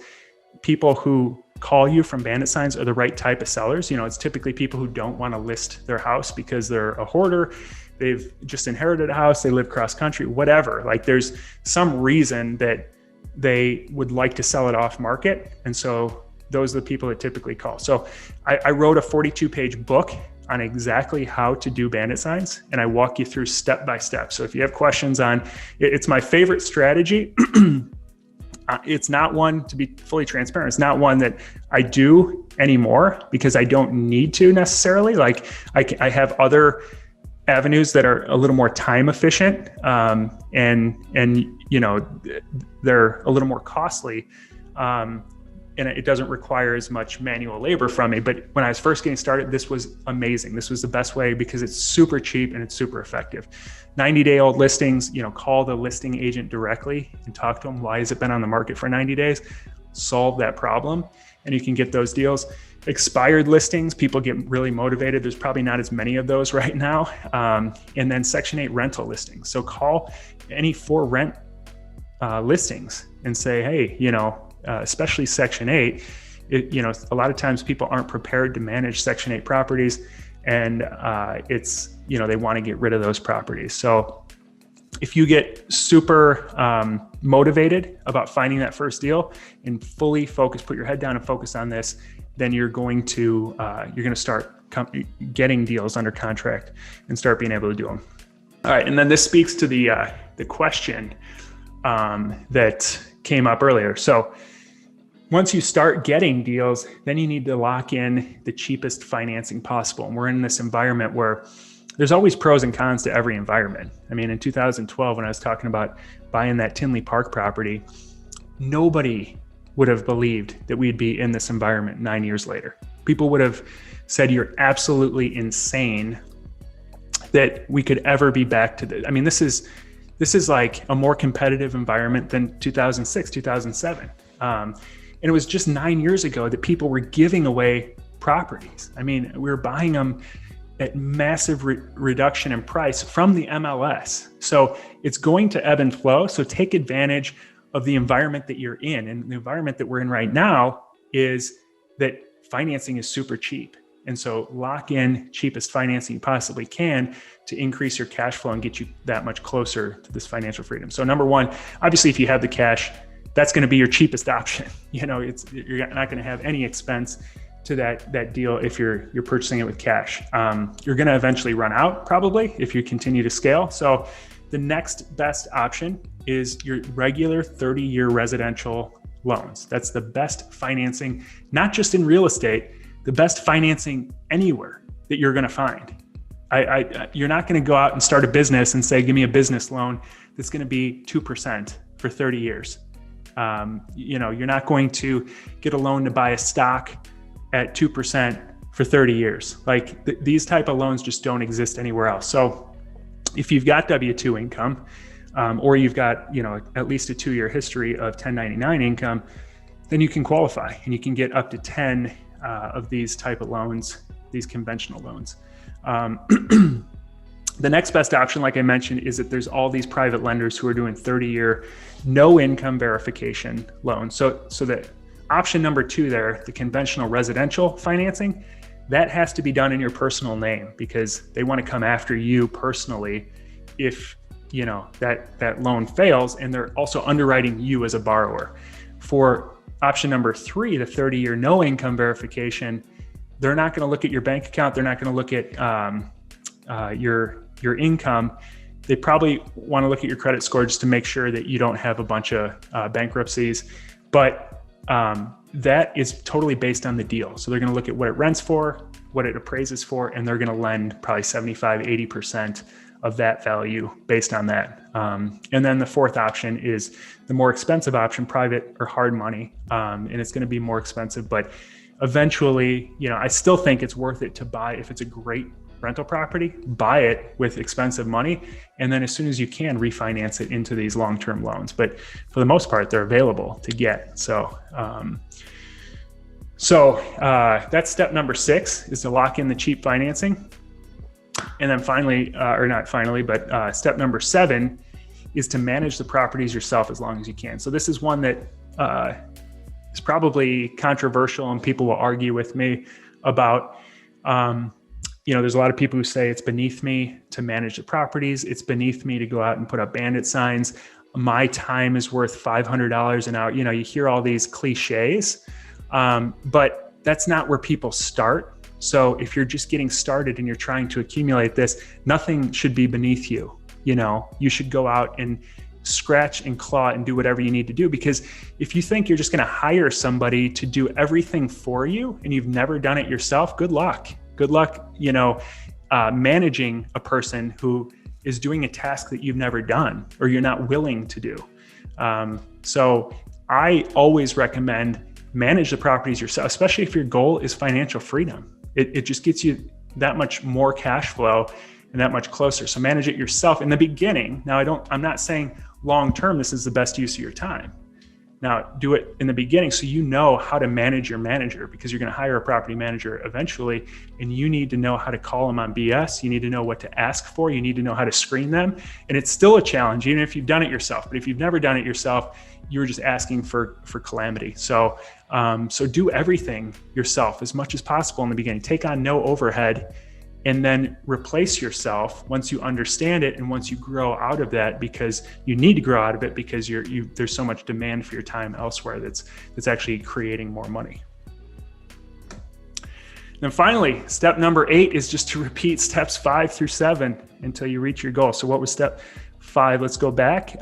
People who call you from bandit signs are the right type of sellers. It's typically people who don't want to list their house because they're a hoarder. They've just inherited a house, they live cross country, whatever. Like there's some reason that they would like to sell it off market. And so those are the people that typically call. So I wrote a 42-page book on exactly how to do bandit signs. And I walk you through step by step. So if you have questions on, it's my favorite strategy. It's not one, to be fully transparent, it's not one that I do anymore because I don't need to necessarily. Like I have other avenues that are a little more time efficient, and they're a little more costly, and it doesn't require as much manual labor from me. But when I was first getting started, this was amazing. This was the best way because it's super cheap and it's super effective. 90-day-old listings, call the listing agent directly and talk to them. Why has it been on the market for 90 days? Solve that problem and you can get those deals. Expired listings, people get really motivated. There's probably not as many of those right now. And then Section 8 rental listings. So call any 4 rent listings and say, hey, especially Section 8, a lot of times people aren't prepared to manage Section 8 properties, and they want to get rid of those properties. So if you get super motivated about finding that first deal and fully focus, put your head down and focus on this, then you're going to start getting deals under contract and start being able to do them. All right, and then this speaks to the question that came up earlier. So once you start getting deals, then you need to lock in the cheapest financing possible. And we're in this environment where there's always pros and cons to every environment. I mean, in 2012, when I was talking about buying that Tinley Park property, nobody would have believed that we'd be in this environment 9 years later. People would have said, you're absolutely insane that we could ever be back to this. I mean, this is like a more competitive environment than 2006, 2007. And it was just 9 years ago that people were giving away properties. I mean, we were buying them at massive reduction in price from the MLS. So it's going to ebb and flow. So take advantage of the environment that you're in. And the environment that we're in right now is that financing is super cheap. And so lock in cheapest financing you possibly can to increase your cash flow and get you that much closer to this financial freedom. So number 1, obviously, if you have the cash, that's going to be your cheapest option. You're not going to have any expense to that deal if you're purchasing it with cash. You're going to eventually run out probably if you continue to scale. So the next best option is your regular 30-year residential loans. That's the best financing, not just in real estate, the best financing anywhere that you're going to find. You're not going to go out and start a business and say, give me a business loan that's going to be 2% for 30 years. You're not going to get a loan to buy a stock at 2% for 30 years. Like these type of loans just don't exist anywhere else. So if you've got W-2 income, or you've got, at least a 2-year history of 1099 income, then you can qualify and you can get up to 10 of these type of loans, these conventional loans. The next best option, like I mentioned, is that there's all these private lenders who are doing 30-year no income verification loans. So that option number 2 there, the conventional residential financing, that has to be done in your personal name because they want to come after you personally if that loan fails, and they're also underwriting you as a borrower. For option number 3, the 30-year no income verification, they're not going to look at your bank account. They're not going to look at your income. They probably want to look at your credit score just to make sure that you don't have a bunch of bankruptcies. But that is totally based on the deal. So they're going to look at what it rents for, what it appraises for, and they're going to lend probably 75, 80% of that value based on that. And then the 4th option is the more expensive option, private or hard money. And it's going to be more expensive, but eventually, I still think it's worth it to buy if it's a great rental property, buy it with expensive money, and then as soon as you can, refinance it into these long-term loans. But for the most part, they're available to get. So that's step number 6, is to lock in the cheap financing. And then finally, or not finally, but step number 7 is to manage the properties yourself as long as you can. So this is one that is probably controversial, and people will argue with me about. There's a lot of people who say it's beneath me to manage the properties. It's beneath me to go out and put up bandit signs. My time is worth $500 an hour. You hear all these cliches, but that's not where people start. So if you're just getting started and you're trying to accumulate this, nothing should be beneath you. You should go out and scratch and claw and do whatever you need to do, because if you think you're just going to hire somebody to do everything for you and you've never done it yourself, good luck, managing a person who is doing a task that you've never done or you're not willing to do. So I always recommend manage the properties yourself, especially if your goal is financial freedom. It just gets you that much more cash flow and that much closer. So manage it yourself in the beginning. Now, I'm not saying long-term, this is the best use of your time. Now, do it in the beginning so you know how to manage your manager, because you're going to hire a property manager eventually, and you need to know how to call them on BS. You need to know what to ask for. You need to know how to screen them. And it's still a challenge, even if you've done it yourself. But if you've never done it yourself, you're just asking for calamity. So do everything yourself as much as possible in the beginning. Take on no overhead, and then replace yourself once you understand it and once you grow out of that, because you need to grow out of it, because there's so much demand for your time elsewhere that's actually creating more money. Then finally, step number 8 is just to repeat steps 5 through 7 until you reach your goal. So what was step 5? Let's go back.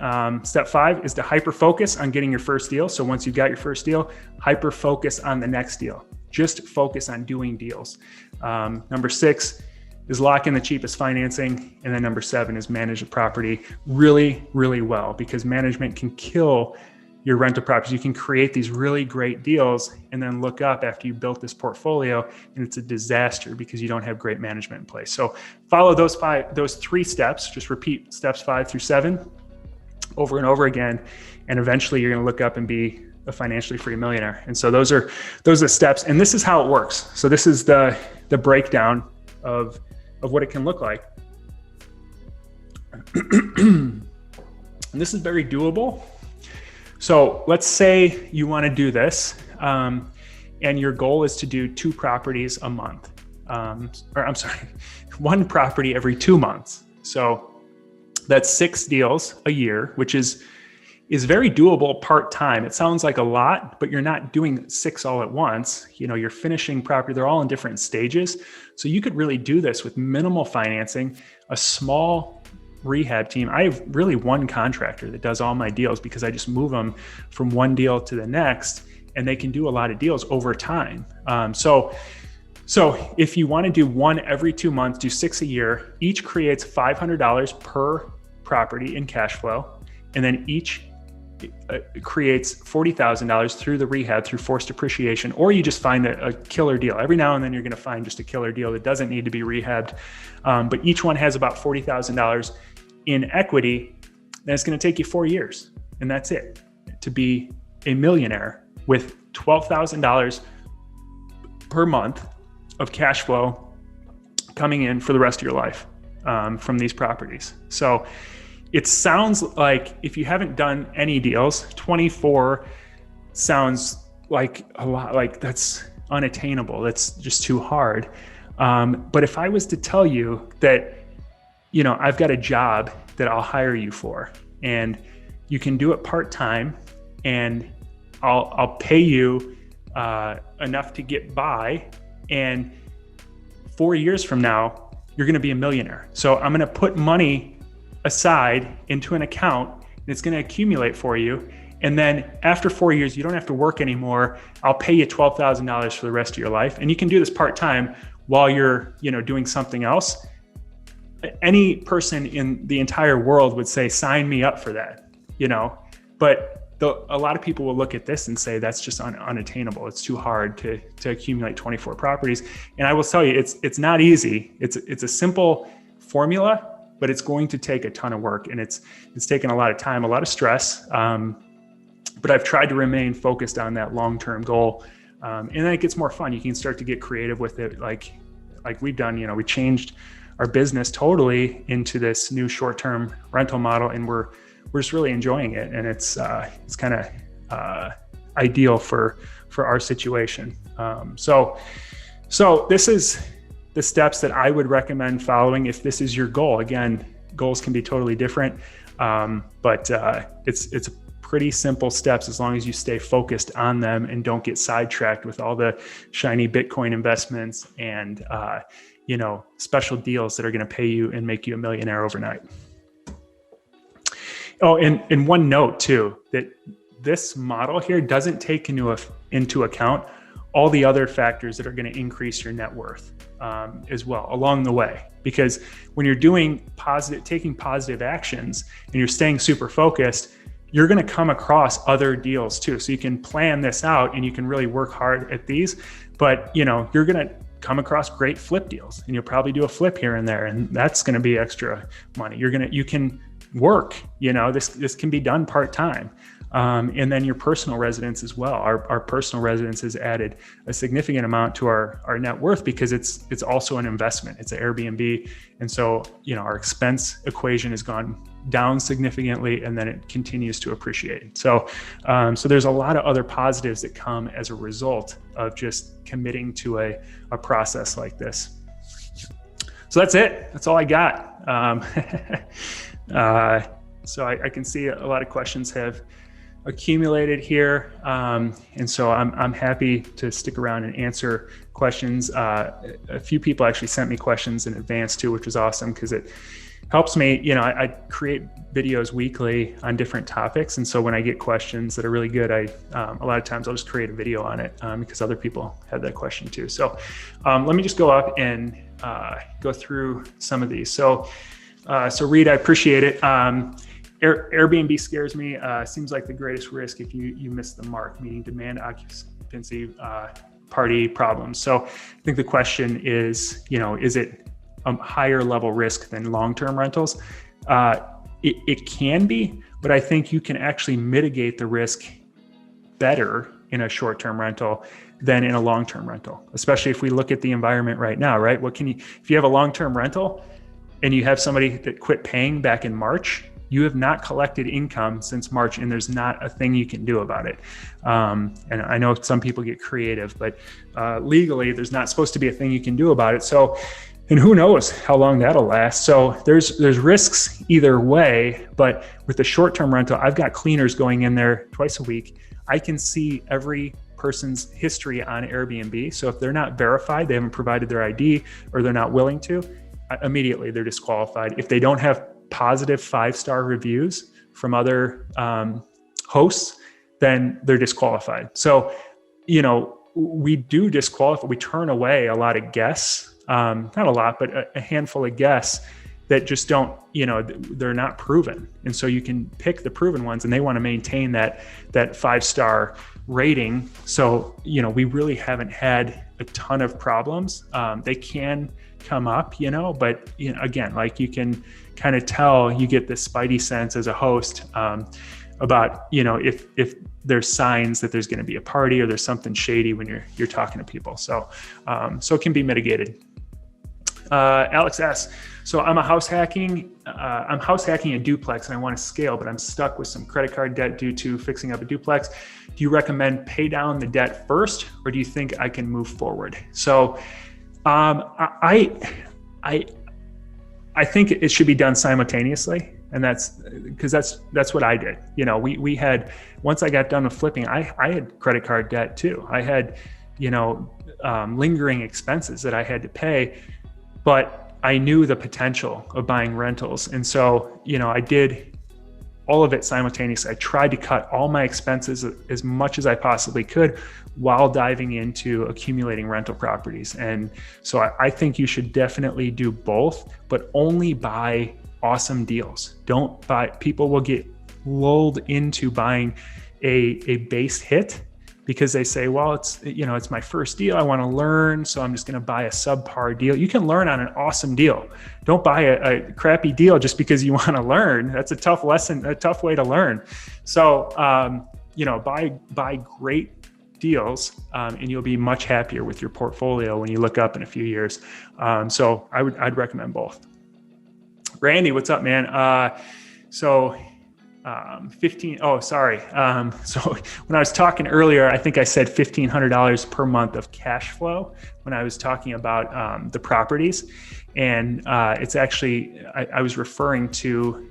Step 5 is to hyper focus on getting your first deal. So once you've got your first deal, hyper focus on the next deal. Just focus on doing deals. Number 6 is lock in the cheapest financing. And then number 7 is manage the property really, really well, because management can kill your rental properties. You can create these really great deals and then look up after you built this portfolio and it's a disaster because you don't have great management in place. So follow those 3 steps. Just repeat steps 5 through 7 over and over again. And eventually you're going to look up and be a financially free millionaire. And so those are the steps. And this is how it works. So this is the breakdown of what it can look like. And this is very doable. So let's say you want to do this, and your goal is to do 2 properties a month. One property every 2 months. So that's 6 deals a year, which is very doable part-time. It sounds like a lot, but you're not doing 6 all at once. You're finishing property. They're all in different stages. So you could really do this with minimal financing, a small rehab team. I have really one contractor that does all my deals, because I just move them from one deal to the next, and they can do a lot of deals over time. So if you want to do 1 every 2 months, do 6 a year, each creates $500 per property in cash flow. And then each creates $40,000 through the rehab, through forced depreciation, or you just find a killer deal. Every now and then you're going to find just a killer deal that doesn't need to be rehabbed. But each one has about $40,000 in equity. And it's going to take you 4 years. And that's it, to be a millionaire with $12,000 per month of cash flow coming in for the rest of your life from these properties. So it sounds like, if you haven't done any deals, 24 sounds like a lot, like that's unattainable. That's just too hard. But if I was to tell you that, I've got a job that I'll hire you for, and you can do it part-time, and I'll pay you enough to get by, and 4 years from now, you're going to be a millionaire. So I'm going to put money aside into an account, and it's going to accumulate for you. And then after 4 years, you don't have to work anymore. I'll pay you $12,000 for the rest of your life. And you can do this part-time while you're, doing something else. Any person in the entire world would say, sign me up for that, but though a lot of people will look at this and say that's just unattainable. It's too hard to accumulate 24 properties. And I will tell you, it's not easy. It's a simple formula, but it's going to take a ton of work, and it's taken a lot of time, a lot of stress. But I've tried to remain focused on that long-term goal. And then it gets more fun. You can start to get creative with it. Like we've done, we changed our business totally into this new short-term rental model, and we're just really enjoying it. And it's kind of ideal for our situation. So this is the steps that I would recommend following if this is your goal. Again, goals can be totally different, but it's pretty simple steps as long as you stay focused on them and don't get sidetracked with all the shiny Bitcoin investments and special deals that are going to pay you and make you a millionaire overnight. Oh, and one note too, that this model here doesn't take into account all the other factors that are going to increase your net worth as well along the way. Because when you're taking positive actions and you're staying super focused, you're going to come across other deals too. So you can plan this out and you can really work hard at these, but you're going to come across great flip deals, and you'll probably do a flip here and there, and that's going to be extra money. You can work, this can be done part-time. And then your personal residence as well. Our personal residence has added a significant amount to our net worth because it's also an investment. It's an Airbnb. And so, our expense equation has gone down significantly, and then it continues to appreciate. So there's a lot of other positives that come as a result of just committing to a process like this. So that's it. That's all I got. So I can see a lot of questions have accumulated here. And so I'm happy to stick around and answer questions. A few people actually sent me questions in advance too, which was awesome because it helps me. I create videos weekly on different topics. And so when I get questions that are really good, a lot of times I'll just create a video on it because other people have that question too. So let me just go up and go through some of these. So Reed, I appreciate it. Airbnb scares me. Seems like the greatest risk if you miss the mark, meaning demand, occupancy, party problems. So I think the question is, is it a higher level risk than long-term rentals? It can be, but I think you can actually mitigate the risk better in a short-term rental than in a long-term rental, especially if we look at the environment right now, right? If you have a long-term rental and you have somebody that quit paying back in March, you have not collected income since March, and there's not a thing you can do about it. And I know some people get creative, but legally, there's not supposed to be a thing you can do about it. So, and who knows how long that'll last. So there's risks either way, but with the short-term rental, I've got cleaners going in there twice a week. I can see every person's history on Airbnb. So if they're not verified, they haven't provided their ID, or they're not willing to, immediately they're disqualified. If they don't have positive 5-star reviews from other hosts, then they're disqualified. So, we do disqualify, we turn away a lot of guests, not a lot, but a handful of guests that just don't, they're not proven. And so you can pick the proven ones, and they want to maintain that 5-star rating. So, we really haven't had a ton of problems. They can come up, but again, like you can kind of tell, you get this spidey sense as a host about, if there's signs that there's going to be a party or there's something shady when you're talking to people. So it can be mitigated. Alex asks, so I'm house hacking a duplex and I want to scale, but I'm stuck with some credit card debt due to fixing up a duplex. Do you recommend pay down the debt first, or do you think I can move forward? So I think it should be done simultaneously. And that's what I did. We had, once I got done with flipping, I had credit card debt too. I had, lingering expenses that I had to pay, but I knew the potential of buying rentals. And so, I did all of it simultaneously. I tried to cut all my expenses as much as I possibly could while diving into accumulating rental properties. And so I think you should definitely do both, but only buy awesome deals. Don't buy, people will get lulled into buying, a base hit because they say, well, it's my first deal. I want to learn. So I'm just going to buy a subpar deal. You can learn on an awesome deal. Don't buy a crappy deal just because you want to learn. That's a tough lesson, a tough way to learn. So, buy great deals, and you'll be much happier with your portfolio when you look up in a few years. So I'd recommend both. Randy, what's up, man? So when I was talking earlier, I think I said $1,500 per month of cash flow when I was talking about the properties. And it's actually, I was referring to,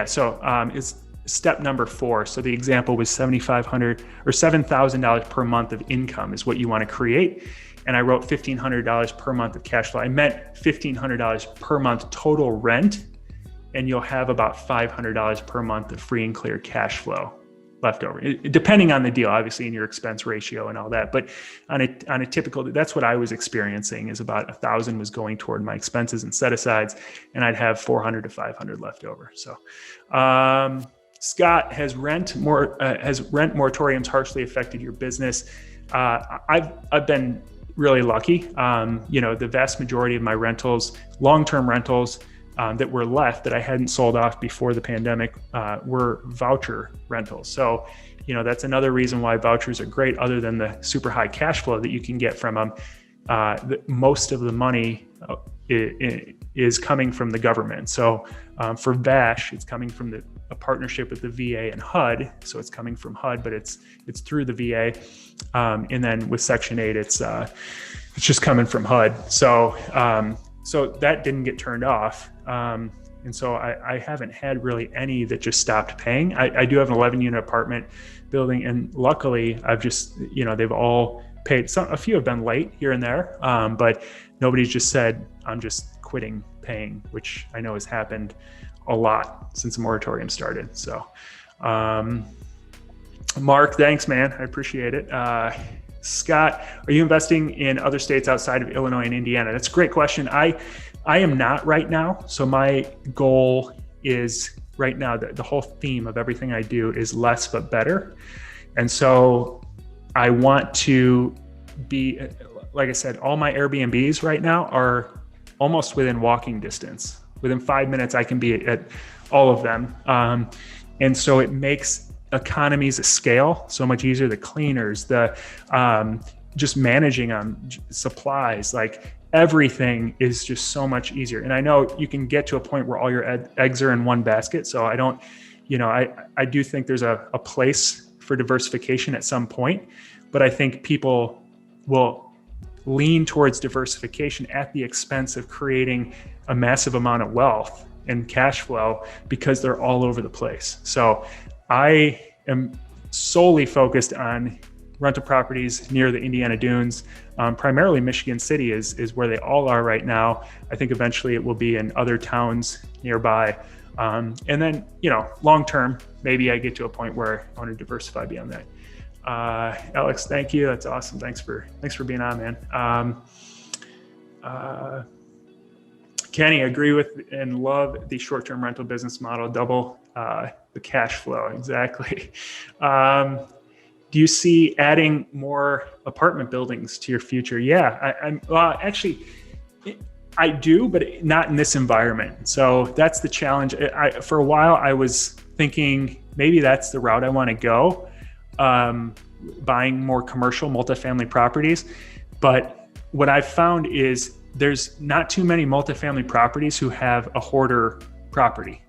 So it's step number 4. So the example was $7,500 or $7,000 per month of income is what you want to create. And I wrote $1,500 per month of cash flow. I meant $1,500 per month total rent, and you'll have about $500 per month of free and clear cash flow left over, depending on the deal, obviously, in your expense ratio and all that. But on a typical, that's what I was experiencing, is about $1,000 was going toward my expenses and set asides, and I'd have $400 to $500 left over. So, Scott, has rent moratoriums harshly affected your business? I've been really lucky. The vast majority of my rentals, long-term rentals, that were left that I hadn't sold off before the pandemic were voucher rentals. So, that's another reason why vouchers are great, other than the super high cash flow that you can get from them. Most of the money is coming from the government. So for VASH, it's coming from a partnership with the VA and HUD. So it's coming from HUD, but it's through the VA. And then with Section 8, it's just coming from HUD. So that didn't get turned off. And so I haven't had really any that just stopped paying. I do have an 11-unit apartment building, and luckily I've just, they've all paid. A few have been late here and there, but nobody's just said, I'm just quitting paying, which I know has happened a lot since the moratorium started. So, Mark, thanks, man. I appreciate it. Scott, are you investing in other states outside of Illinois and Indiana? That's a great question. I am not right now. So my goal is right now, the whole theme of everything I do is less but better. And so I want to be, like I said, all my Airbnbs right now are almost within walking distance. Within 5 minutes, I can be at all of them. And so it makes economies of scale so much easier. The cleaners, just managing them, supplies, like everything is just so much easier. And I know you can get to a point where all your eggs are in one basket. So I don't, I do think there's a place for diversification at some point, but I think people will lean towards diversification at the expense of creating a massive amount of wealth and cash flow because they're all over the place. So I am solely focused on rental properties near the Indiana Dunes. Primarily Michigan City is where they all are right now. I think eventually it will be in other towns nearby. And then, long term, maybe I get to a point where I want to diversify beyond that. Alex, thank you. That's awesome. Thanks for being on, man. Kenny, agree with and love the short-term rental business model, double the cash flow. Exactly. Do you see adding more apartment buildings to your future? Yeah, actually, I do, but not in this environment. So that's the challenge. For a while, I was thinking maybe that's the route I want to go. Buying more commercial multifamily properties. But what I've found is there's not too many multifamily properties who have a hoarder property,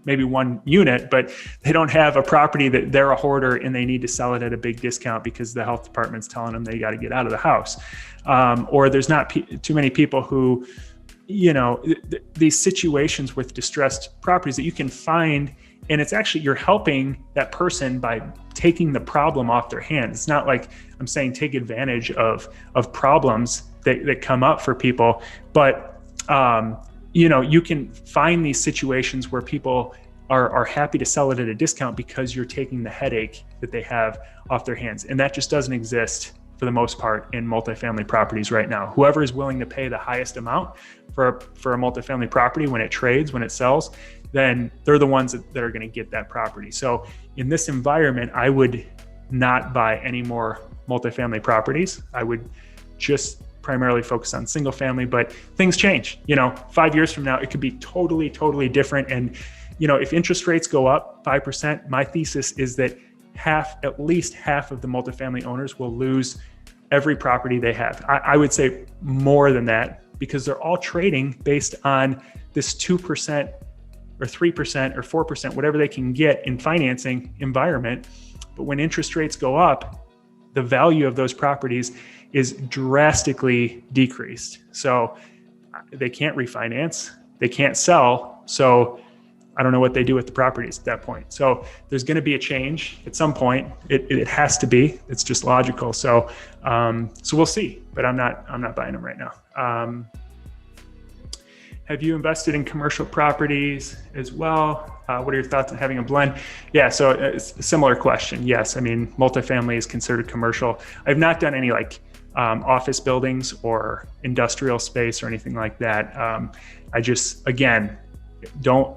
maybe one unit, but they don't have a property that they're a hoarder and they need to sell it at a big discount because the health department's telling them they got to get out of the house. Or there's not too many people who, these situations with distressed properties that you can find. And it's actually, you're helping that person by taking the problem off their hands. It's not like I'm saying take advantage of problems that come up for people, but you can find these situations where people are happy to sell it at a discount because you're taking the headache that they have off their hands. And that just doesn't exist for the most part in multifamily properties right now. Whoever is willing to pay the highest amount for a multifamily property when it trades, when it sells, then they're the ones that are going to get that property. So in this environment, I would not buy any more multifamily properties. I would just primarily focus on single family, but things change. 5 years from now, it could be totally different. And, if interest rates go up 5%, my thesis is that at least half of the multifamily owners will lose every property they have. I would say more than that, because they're all trading based on this 2% or 3% or 4%, whatever they can get in financing environment. But when interest rates go up, the value of those properties is drastically decreased. So they can't refinance, they can't sell. So I don't know what they do with the properties at that point. So there's going to be a change at some point. It has to be. It's just logical. So we'll see. But I'm not buying them right now. Have you invested in commercial properties as well? What are your thoughts on having a blend? Yeah, so it's a similar question. Yes, I mean, multifamily is considered commercial. I've not done any office buildings or industrial space or anything like that. I just, again, don't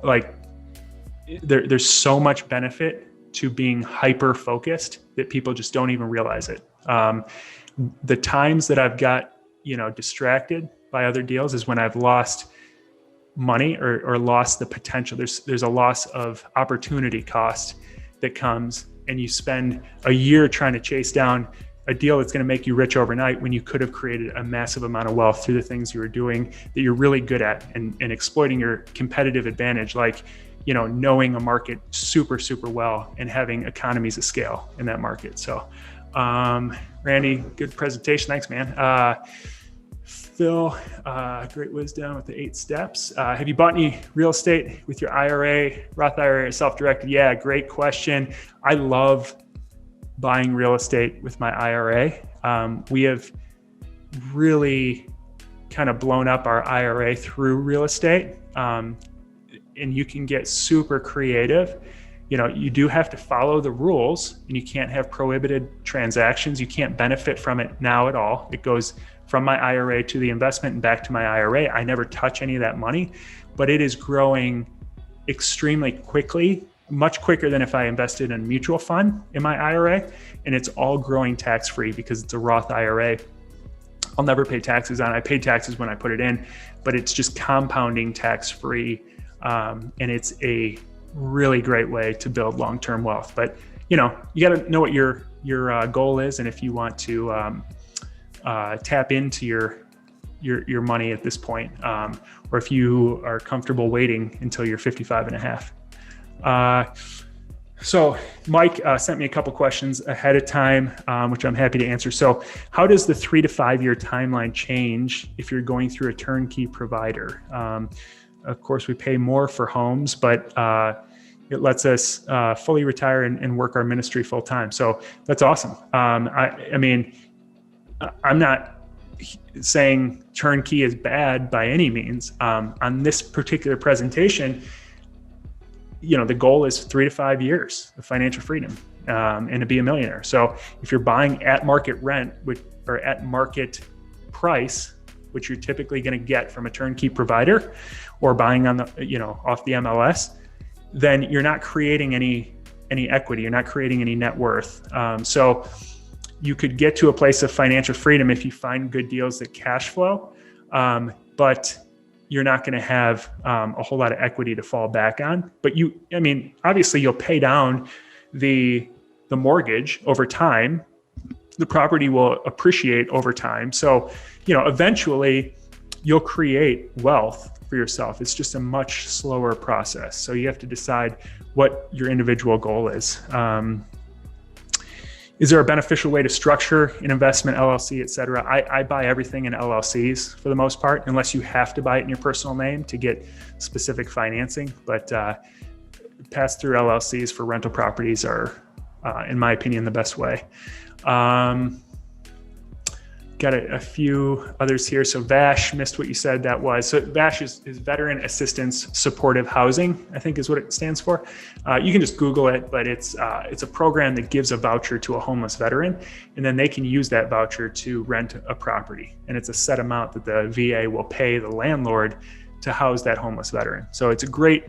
there's so much benefit to being hyper focused that people just don't even realize it. The times that I've got, distracted by other deals is when I've lost money or lost the potential. There's a loss of opportunity cost that comes, and you spend a year trying to chase down a deal that's going to make you rich overnight when you could have created a massive amount of wealth through the things you were doing that you're really good at, and exploiting your competitive advantage, knowing a market super well and having economies of scale in that market. So Randy, good presentation. Thanks, man. Phil, great wisdom with the 8 steps. Have you bought any real estate with your IRA, Roth IRA, or self-directed? Yeah, great question. I love buying real estate with my IRA. We have really kind of blown up our IRA through real estate. And you can get super creative. You do have to follow the rules, and you can't have prohibited transactions. You can't benefit from it now at all. It goes from my IRA to the investment and back to my IRA. I never touch any of that money, but it is growing extremely quickly, much quicker than if I invested in a mutual fund in my IRA. And it's all growing tax-free because it's a Roth IRA. I'll never pay taxes on it. I pay taxes when I put it in, but it's just compounding tax-free. And it's a really great way to build long-term wealth. But you got to know what your goal is, and if you want to tap into your money at this point, or if you are comfortable waiting until you're 55 and a half. So Mike sent me a couple questions ahead of time, which I'm happy to answer. So how does the 3 to 5 year timeline change if you're going through a turnkey provider? Of course, we pay more for homes, but it lets us fully retire and work our ministry full time. So that's awesome. I mean, I'm not saying turnkey is bad by any means. On this particular presentation, the goal is 3 to 5 years of financial freedom and to be a millionaire. So if you're buying at market rent, or at market price, which you're typically going to get from a turnkey provider, or buying on the, off the MLS, then you're not creating any equity. You're not creating any net worth. So you could get to a place of financial freedom if you find good deals that cash flow, but you're not going to have a whole lot of equity to fall back on. But obviously you'll pay down the mortgage over time. The property will appreciate over time. So, eventually you'll create wealth for yourself. It's just a much slower process. So you have to decide what your individual goal is. Is there a beneficial way to structure an investment, LLC, et cetera? I buy everything in LLCs for the most part, unless you have to buy it in your personal name to get specific financing. But pass-through LLCs for rental properties are, in my opinion, the best way. Got a few others here. So VASH, missed what you said that was. So VASH is Veteran Assistance Supportive Housing, I think is what it stands for. You can just Google it, but it's a program that gives a voucher to a homeless veteran, and then they can use that voucher to rent a property. And it's a set amount that the VA will pay the landlord to house that homeless veteran. So it's a great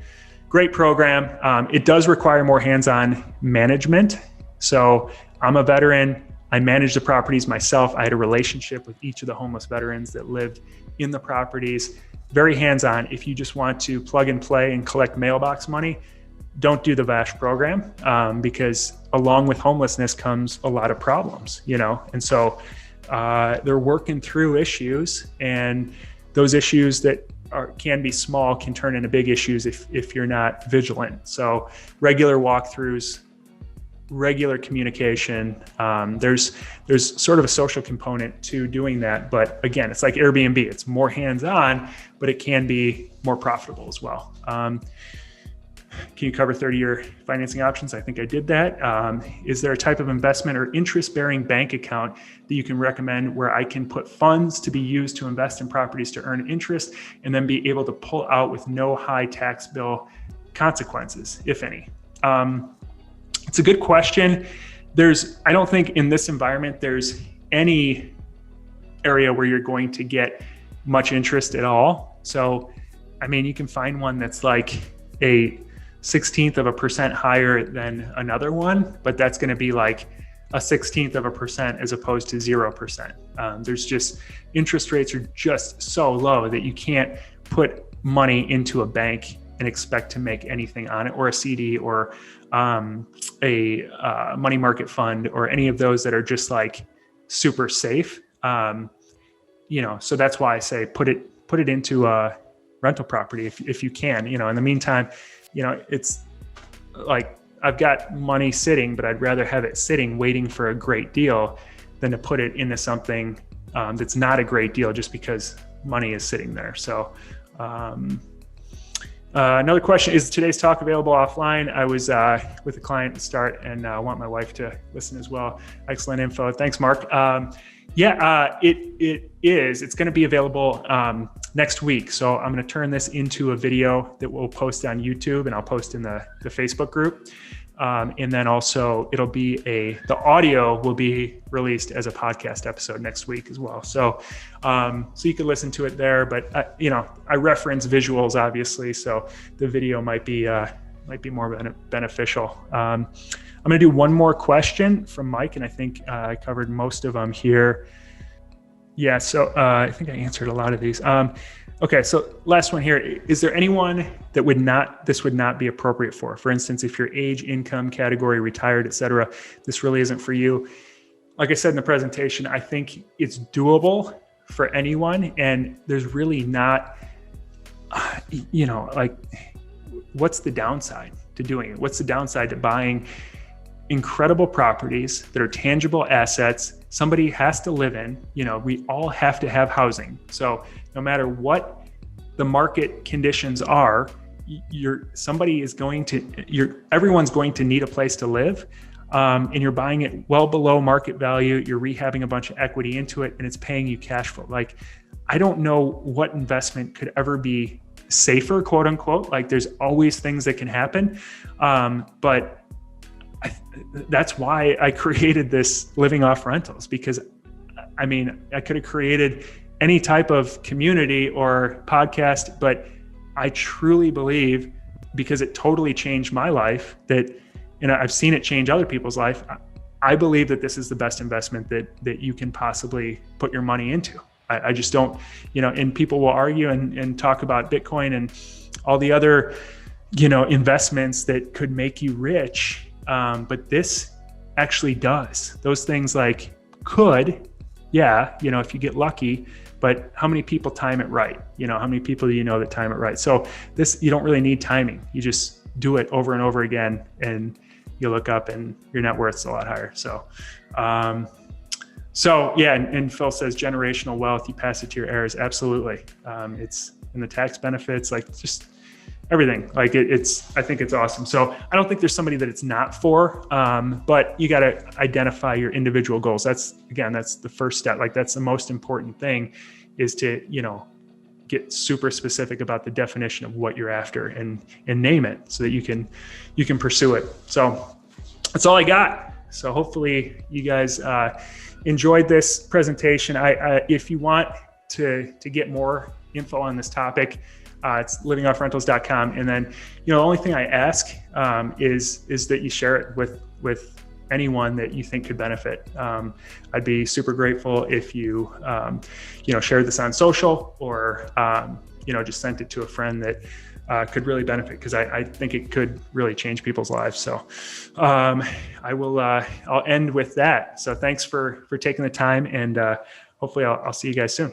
great program. It does require more hands-on management. So I'm a veteran. I manage the properties myself. I had a relationship with each of the homeless veterans that lived in the properties. Very hands-on. If you just want to plug and play and collect mailbox money, don't do the VASH program, because along with homelessness comes a lot of problems, And so they're working through issues, and those issues that can be small can turn into big issues if you're not vigilant. So regular walkthroughs, regular communication. There's sort of a social component to doing that, but again, it's like Airbnb. It's more hands-on, but it can be more profitable as well. Can you cover 30-year financing options? I think I did that. Is there a type of investment or interest-bearing bank account that you can recommend where I can put funds to be used to invest in properties to earn interest and then be able to pull out with no high tax bill consequences, if any? It's a good question. I don't think in this environment, there's any area where you're going to get much interest at all. So, you can find one that's like a 0.1% higher than another one, but that's going to be like a 0.1% as opposed to 0%. There's just, interest rates are just so low that you can't put money into a bank and expect to make anything on it, or a CD, or a money market fund, or any of those that are just like super safe. So that's why I say put it into a rental property if you can. In the meantime, it's like I've got money sitting, but I'd rather have it sitting waiting for a great deal than to put it into something that's not a great deal just because money is sitting there. So another question, is today's talk available offline? I was with a client to start and want my wife to listen as well. Excellent info. Thanks, Mark. It is. It's going to be available next week. So I'm going to turn this into a video that we'll post on YouTube, and I'll post in the Facebook group. And then also it'll be the audio will be released as a podcast episode next week as well. So you can listen to it there, but I reference visuals obviously. So the video might be more beneficial. I'm going to do one more question from Mike, and I think I covered most of them here. Yeah. So I think I answered a lot of these. Okay, so last one here. Is there anyone that this would not be appropriate for? For instance, if your age, income category, retired, et cetera, this really isn't for you. Like I said in the presentation, I think it's doable for anyone, and there's really not, what's the downside to doing it? What's the downside to buying incredible properties that are tangible assets somebody has to live in? We all have to have housing. So no matter what the market conditions are, everyone's going to need a place to live. And you're buying it well below market value. You're rehabbing a bunch of equity into it, and it's paying you cash flow. Like, I don't know what investment could ever be safer, quote unquote. Like, there's always things that can happen. But that's why I created this living off rentals, because I could have created any type of community or podcast, but I truly believe, because it totally changed my life, that, I've seen it change other people's life. I believe that this is the best investment that you can possibly put your money into. I just don't, and people will argue and talk about Bitcoin and all the other, investments that could make you rich. But this actually does. Those things could, if you get lucky, but how many people time it right? How many people do you know that time it right? So this, you don't really need timing. You just do it over and over again, and you look up and your net worth's a lot higher. So, and Phil says generational wealth, you pass it to your heirs. Absolutely. It's in the tax benefits, just everything. I think it's awesome. So I don't think there's somebody that it's not for, but you got to identify your individual goals. That's the first step. That's the most important thing, is to, get super specific about the definition of what you're after and name it so that you can pursue it. So that's all I got. So hopefully you guys enjoyed this presentation. If you want to get more info on this topic, It's livingoffrentals.com. And then, the only thing I ask is that you share it with anyone that you think could benefit. I'd be super grateful if you, shared this on social, or, just sent it to a friend that could really benefit, because I think it could really change people's lives. So I'll end with that. So thanks for taking the time, and hopefully I'll see you guys soon.